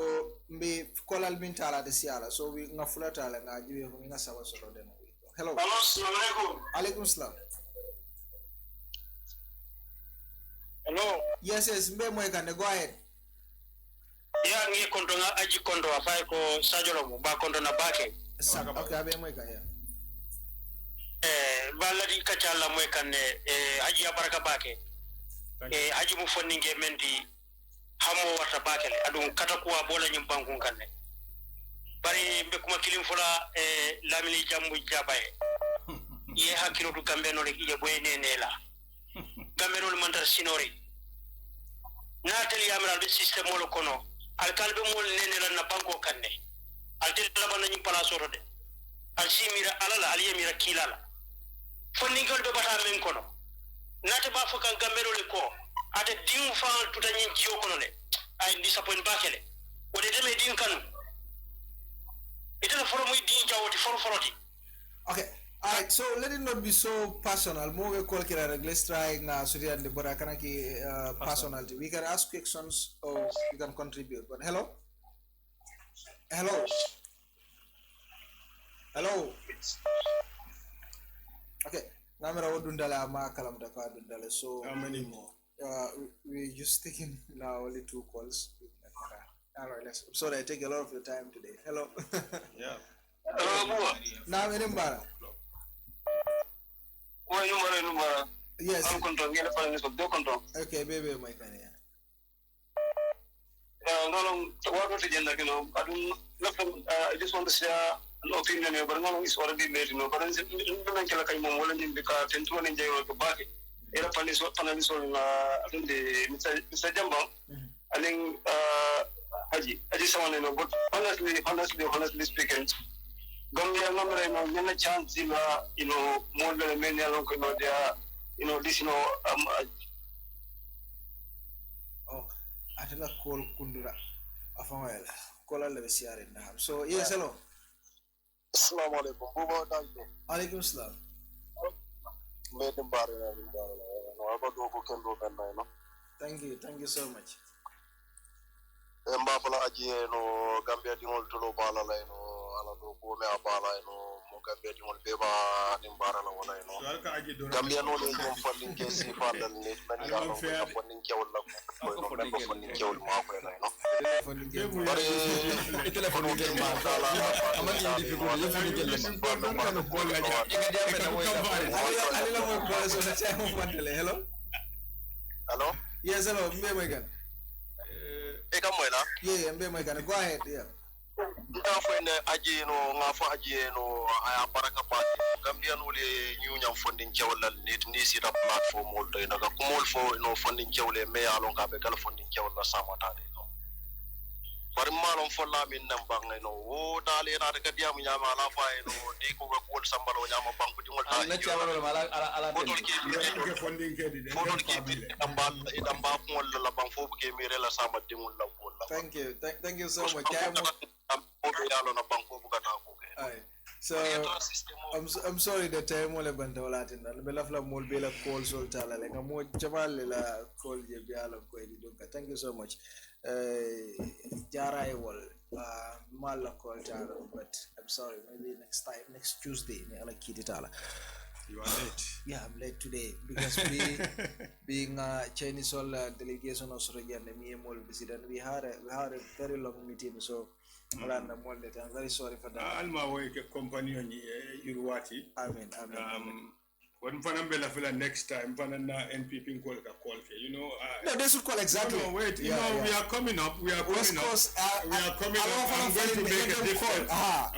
mbe kolal min tala de siala. So we nga fulata la nga jiwe ko nga sawa so do no. Hello. Assalamu alaikum. Alaikum salam. Hello. Yes, mbe moy kan go ahead. Ya ngi kondo nga aji kondo afai ko sajolo mo ba kondo na bake. Okay, abe moy kan ya. Bala di kachala moy kan aji abarka bake. Haji mu fonninge mendi hamo warta bakele adum kata kuwa bola nyum bankun kanne bari be kuma kilim fula Lamin Jamba Jammeh ye hakiro du gambe no le ye boyne nela gambe no mandar sinori na tel yamral be system mo kono al kalbe mo nenela na banko kanne al tel labana nyum palaso de al simira alala al yemira kilala fonninge be bata men kono nate ba fo kan gamero le ko ate dim fa tutanyi jiyo kono le ay disappoint bakele o de deme din kanu ite la foro muy din jawoti foroti okay all right so let it not be so personal more we call kira let's try na surya de bora kana ki personality we can ask questions or you can contribute but hello okay Namera wodundala ma kalam da ka dundala so how many more we're just taking now only 2 calls. All right, I'm sorry I take a lot of your time today. Hello. Yeah. Hello. Now Mbara. Number. Yes. I'm control ngene fa ngi do control. Okay, baby my kind ya. No, what was the agenda, I just want to share an opinion, but no, it's already made, but I'm going to like I'm willing to become 10 to enjoy the body. Era panis on Mr. Jamba. I think Haji Suwaneh, but honestly speaking, Gambia ngamre no nena chance la more than many along no there this oh atela call kundura afamela call alla besiare ndam so yes hello assalamu alaikum buba dajjo alaikum salam medem bare no abado ko kendo ben no thank you so much mbabala aji no Gambia dingol tolo bala la no ala do ko me abala no mo Gambia dingol beba dimbara la wala no Gambia no le mo fondin ke si fandal ni ben ya no ko fondin ke wala ko no ko fondin ke wala ma ko no bare telephone ke ma sala amani di fi ko le fondin ke le ma no ko la ja ali la mo ko so na cha mo fandale hello yes hello me my yeah, my God. Go ahead, yeah. Aji no ngafo aji no aya baraka pa Gambia no le new nyam funding chawla ni si da platform mo to na ko mol fo no funding chawle me alon ka be gal funding chawla samata de no bari malon fo la min nam bang no o dale na de diam nyama ala fa no di ko ko sambalo nyama banku di ngol ta na chawlo ala ke funding ke di de damba ko la bang fo ke mi rela sama di ngol la ko thank you so much so I'm sorry the time wala banta wala tin dal be lafla mol be la call sol tala le ngamo jamal la call je be ala ko di donc thank you so much jaray wol mal la call tala but I'm sorry maybe next Tuesday me ala kiti tala. You are late. Yeah, I'm late today because being a Chinese all delegation of Surajan and me and Mol visited. We had a very long meeting, so I'm very sorry for that. Alma work a company on Uruwati. Amen. When Panambela feel next time, Panana NPP call you know. No, they should call exactly. No, wait. We are coming up. We are coming up. I'm going to make a difference. I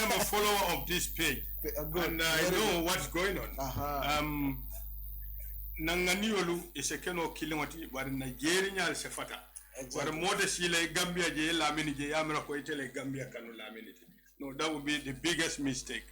am a follower of this page, and I know what's going on. Nanganiolu is a keno kilomati, but Nigeria is a fata. But more the Sile Gambia J. Lamin Jamba Jammeh Gambia Kanu Lamin. No, that would be the biggest mistake.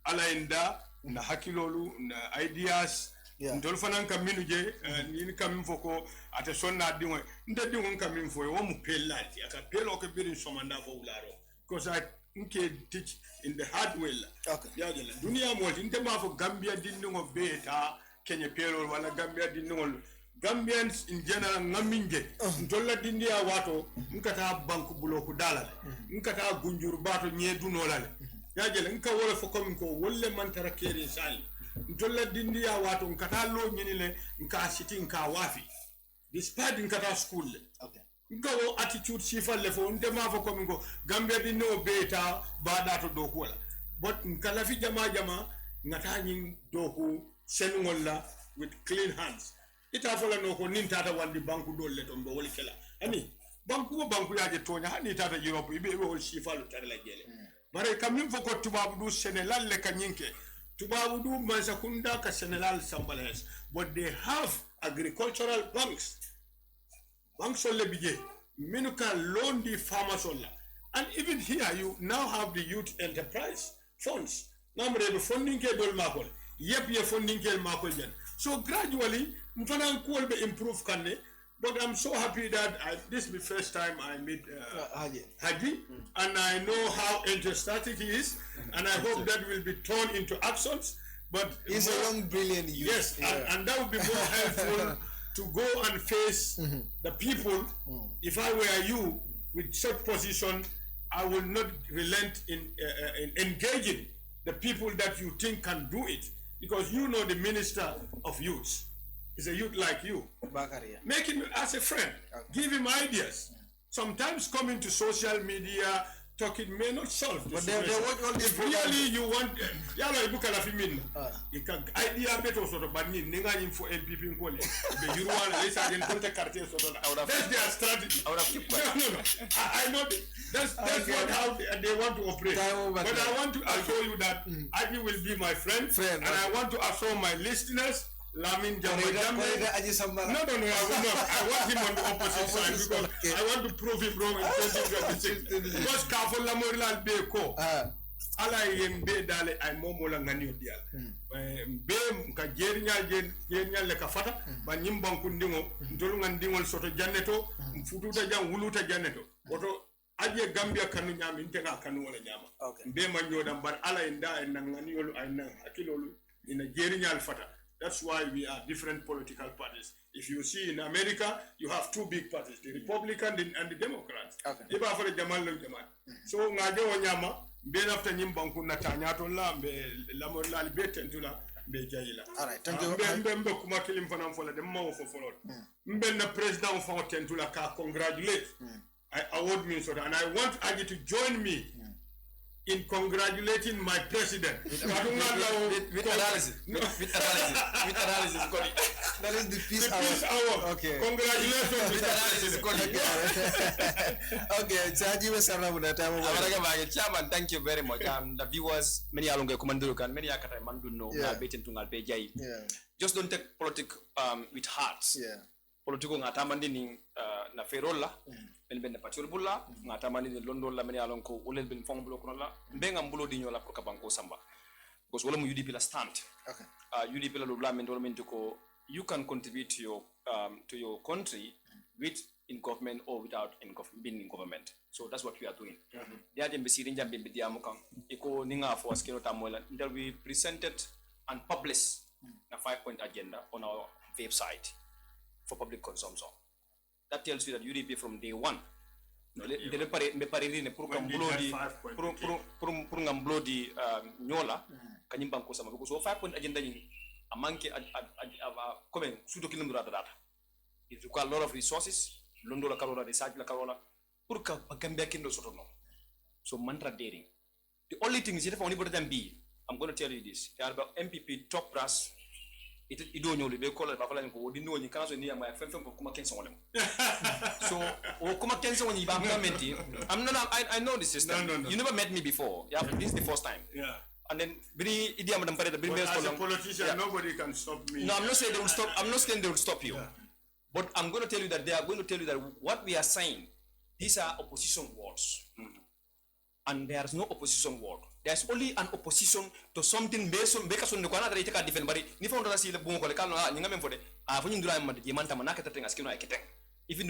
Alainda. Na hakilolu na ideas ndol fanan kaminu je ni kamin foko ata sonna dingo nda dingo kamin fo wo mu pelati ata pelo ko birin somanda fo ularo because I nke teach in the hard way okay ya jela dunia mo inte ma fo Gambia dingo beta Kenya pelo wala Gambia dingo Gambians in general ngaminje ndolla dindia wato nkata banku buloku dalale nkata gunjur bato nyedu nolale yajele nka wala fo comme ko wolle man tarakere sali ndolla dindiya wato nkata lo nyinile nka siti nka wafi despite nkata school okay nka wo attitude sifal le fo ndema fo comme ko Gambia di no beta bada to do ko la but nkala fi jama ngata nyin do ko senungolla with clean hands ita fola no ko nintata wandi banku dolle to mbo woli kala ani banku yaje tonya hani tata Europe ibe wol sifalu tarla jele bare kamin foko tubabu du Senegal le kanyinke tubabu du masakunda ka Senegal sambales but they have agricultural banks ole bije minuka loan the farmers olla and even here you now have the youth enterprise funds namre be funding ke dol makol yep ye funding ke makol jan so gradually mfana ko be improve kanne. But I'm so happy that this is the first time I meet Haji, and I know how enthusiastic he is, and I hope that will be turned into actions. But he's a young, brilliant youth. Yes, and that would be more helpful to go and face the people. If I were you with such position, I will not relent in engaging the people that you think can do it, because you know the Minister of Youth is a youth like you. Make him as a friend. Okay. Give him ideas. Sometimes coming to social media, talking may not solve the situation. If really you want, yalo ibuka la fimin. Ika idea beto sort of bani nenga info MPP nkole. Be yuruana lesa den konta quartier sort of. That's their strategy. No. I know that's what how they want to operate. But I want to assure you that Adi will be my friend, and I want to assure my listeners. Lamin Jamba Jammeh. No, I will not. I want him on the opposite side because I want to prove him wrong in 2026. Because Kafol Lamorila Beko. ala yembe dale ay momola ngani odial be ka jernyal le ka fata ba nyimbanku ndingo ndolu ngandingol soto janneto fututa jam wuluta janneto oto aje Gambia kanu nyama intega kanu wala nyama be man nyodam bar ala inda en ngani yolu ay nan akilolu ina jernyal fata. That's why we are different political parties. If you see in America, you have two big parties, the Republican and the Democrats. Iba for the Jamal Jamal. So ngaje wanyama be after nyimbanku na tanyato la be la libete ntula be jayila. All right, thank you. Mbe kuma kilim fana fola de mo fo follow. Mbe na president fo tentula ka congratulate. I award me so and I want Aji to join me in congratulating my president. With analysis. With analysis. That is the peace hour. Okay. Congratulations with analysis. Okay. Chairman, thank you very much. The viewers, many along Kumandurukan, many Akata Mandu know, just don't take politics with hearts. Politiko ngatamandini na ferola ben na patur bulla ngatamandini londo la meni alon ko ulel ben fong bulo kono la benga mbulo di nyola pour kabanko samba because wala mu UDP la stand UDP la lobla men do men ko you can contribute to your country with in government or without being in government. So that's what we are doing. They are the sitting jambe be diamukan iko ninga for skero tamola that we presented and published a 5-point agenda on our website for public consumption. That tells you that UDP from day one. Nyola kanyimba nkosama because 5-point agenda ni amanke comment sudo kilomura data. It requires a lot of resources. Londo la karola research la karola pour ka Gambia kindo soto no. So mantra daring. The only thing is if only better than B. I'm going to tell you this. They are about MPP top brass. It don't know the call it Bafala and go in council near my friend from Kuma Kenson. So, Kuma Kenson when you I'm not, I know the system. No. You never met me before. Yeah, this is the first time. Yeah. And then, as a politician, nobody can stop me. No, I'm not saying they will stop. I'm not saying they will stop you. Yeah. But I'm going to tell you that they are going to tell you that what we are saying, these are opposition words. And there is no opposition word. There's only an opposition to something based on because on the corner they take a different body. Even though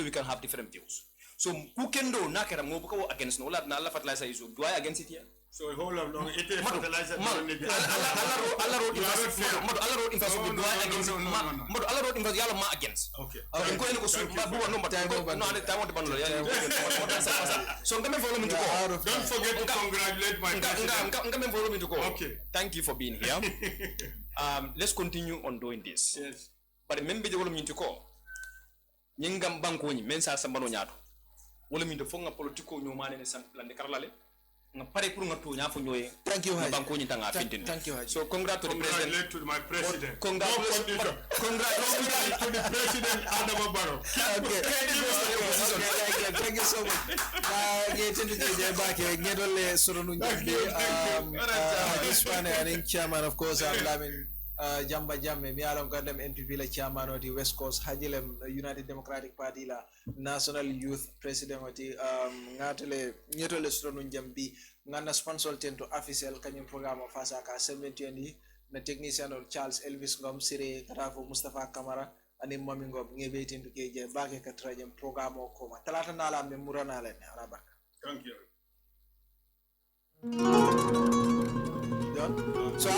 we can have different views. So who can do nakera ngobuko against no lab na Allah fertilizer is do I against it here? So whole of long it is fertilizer Allah road infrastructure do I against Allah road infrastructure ma against. Okay. Ko en ko so no so ngame follow me to go. Don't forget to congratulate my president. Ngame follow me to go. Okay. Thank you for being here. Let's continue on doing this. Yes. But remember the follow me to go. Nyingam banko ni mensa sambano nyato. Wala mi defo nga politiko nyomane ne lande karlale nga pare pour nga to nya fo nyoye. Thank you Haji. Banko ni tanga fintin. Thank you Haji. So congrats to the president. To my president. Congrats to the president Adama Barrow. Okay. Thank you so much. Getting to back ngedole soronu njambi Haji Suwaneh and chairman of course Lamin Jamba Jammeh mi alon gandam NPP la chairman oti West Coast Hajilem United Democratic Party la National Youth President oti ngatele nyetole stronu njambi ngana sponsor tento Africel kanyum programme fasa ka 70 na technician or Charles Elvis Ngom Sire Katafo Mustafa Kamara ani mami Ngom ngebe tento keje bake ka trajem programme ko ma talata nala me murana len araba. Thank you. So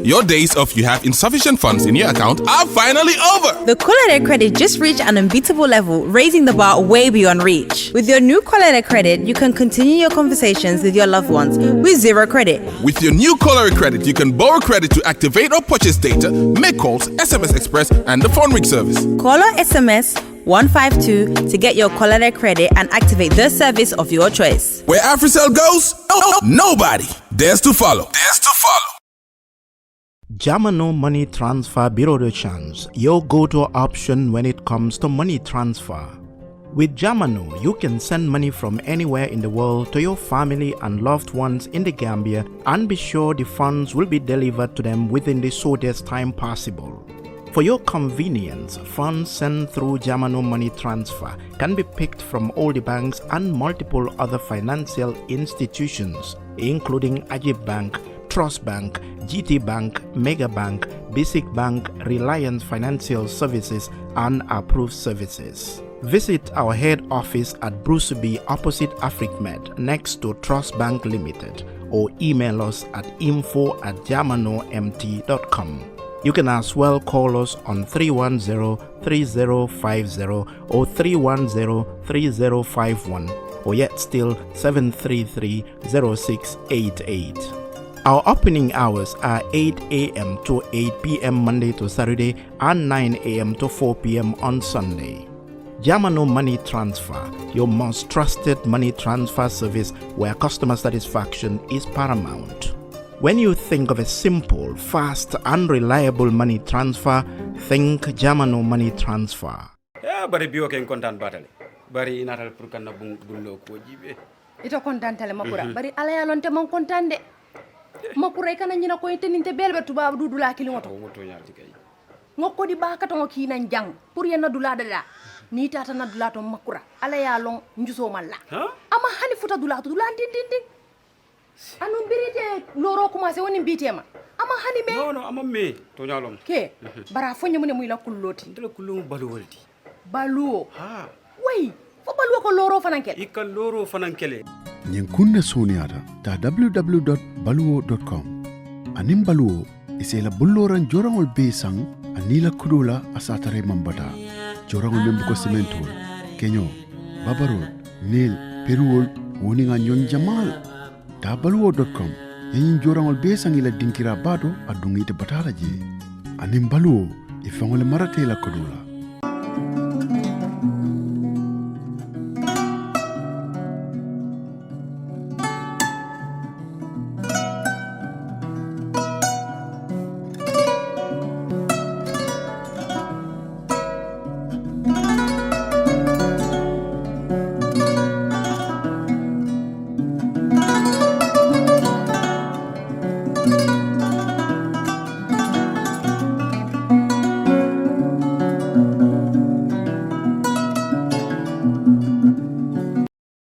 Your days of you have insufficient funds in your account are finally over. The Colorado credit just reached an unbeatable level, raising the bar way beyond reach. With your new Colorado credit, you can continue your conversations with your loved ones with zero credit. With your new Colorado credit, you can borrow credit to activate or purchase data, make calls, SMS Express, and the phone ring service. Call or SMS 152 to get your Colorado credit and activate the service of your choice. Where Africel goes, nobody dares to follow. Jamano Money Transfer Bureau de Change, your go-to option when it comes to money transfer. With Jamano, you can send money from anywhere in the world to your family and loved ones in the Gambia and be sure the funds will be delivered to them within the shortest time possible. For your convenience, funds sent through Jamano Money Transfer can be picked from all the banks and multiple other financial institutions, including Ajib Bank, Trust Bank, GT Bank, Mega Bank, Basic Bank, Reliance Financial Services, and Approved Services. Visit our head office at Bruceby opposite AfricMed next to Trust Bank Limited or email us at info@jamanomt.com. You can as well call us on 310-3050 or 310-3051 or yet still 733-0688. Our opening hours are 8 a.m. to 8 p.m. Monday to Saturday and 9 a.m. to 4 p.m. on Sunday. Jamano Money Transfer, your most trusted money transfer service where customer satisfaction is paramount. When you think of a simple, fast, and reliable money transfer, think Jamano Money Transfer. Ya bari biyo ken kontan batale. Bari inatal pour kan bunlo ko jibe. Ito kontan tale makura. Bari ala ya lonte man kontan de. Makura kana nyina ko teninte belbe tuba dudula kilimoto. Woto nyalti kay. Ngoko di baka to ki nan jang pour yena dula dala. Ni tata na dula to makura. Ala ya long njuso malla. Ama hani futa dula to dula tin. Anu birite loro commencé woni bitema ama hani me no ama me to nyalom ke bara fonye mun muy la kulloti ndela kullu balu waldi balu ha way fo balu ko loro fanankele ikal loro fanankele nyen kunna soniata ta www.baluwo.com anim baluwo isela bulloran jorangol be sang anila kudula asatare mambata jorangol membu ko cementol kenyo babarol nil peruol woni nga nyon jamal Baluwo.com yin jorangol be sangila dinkira bado adungite batara je anim baluwo ifangole marate la kodula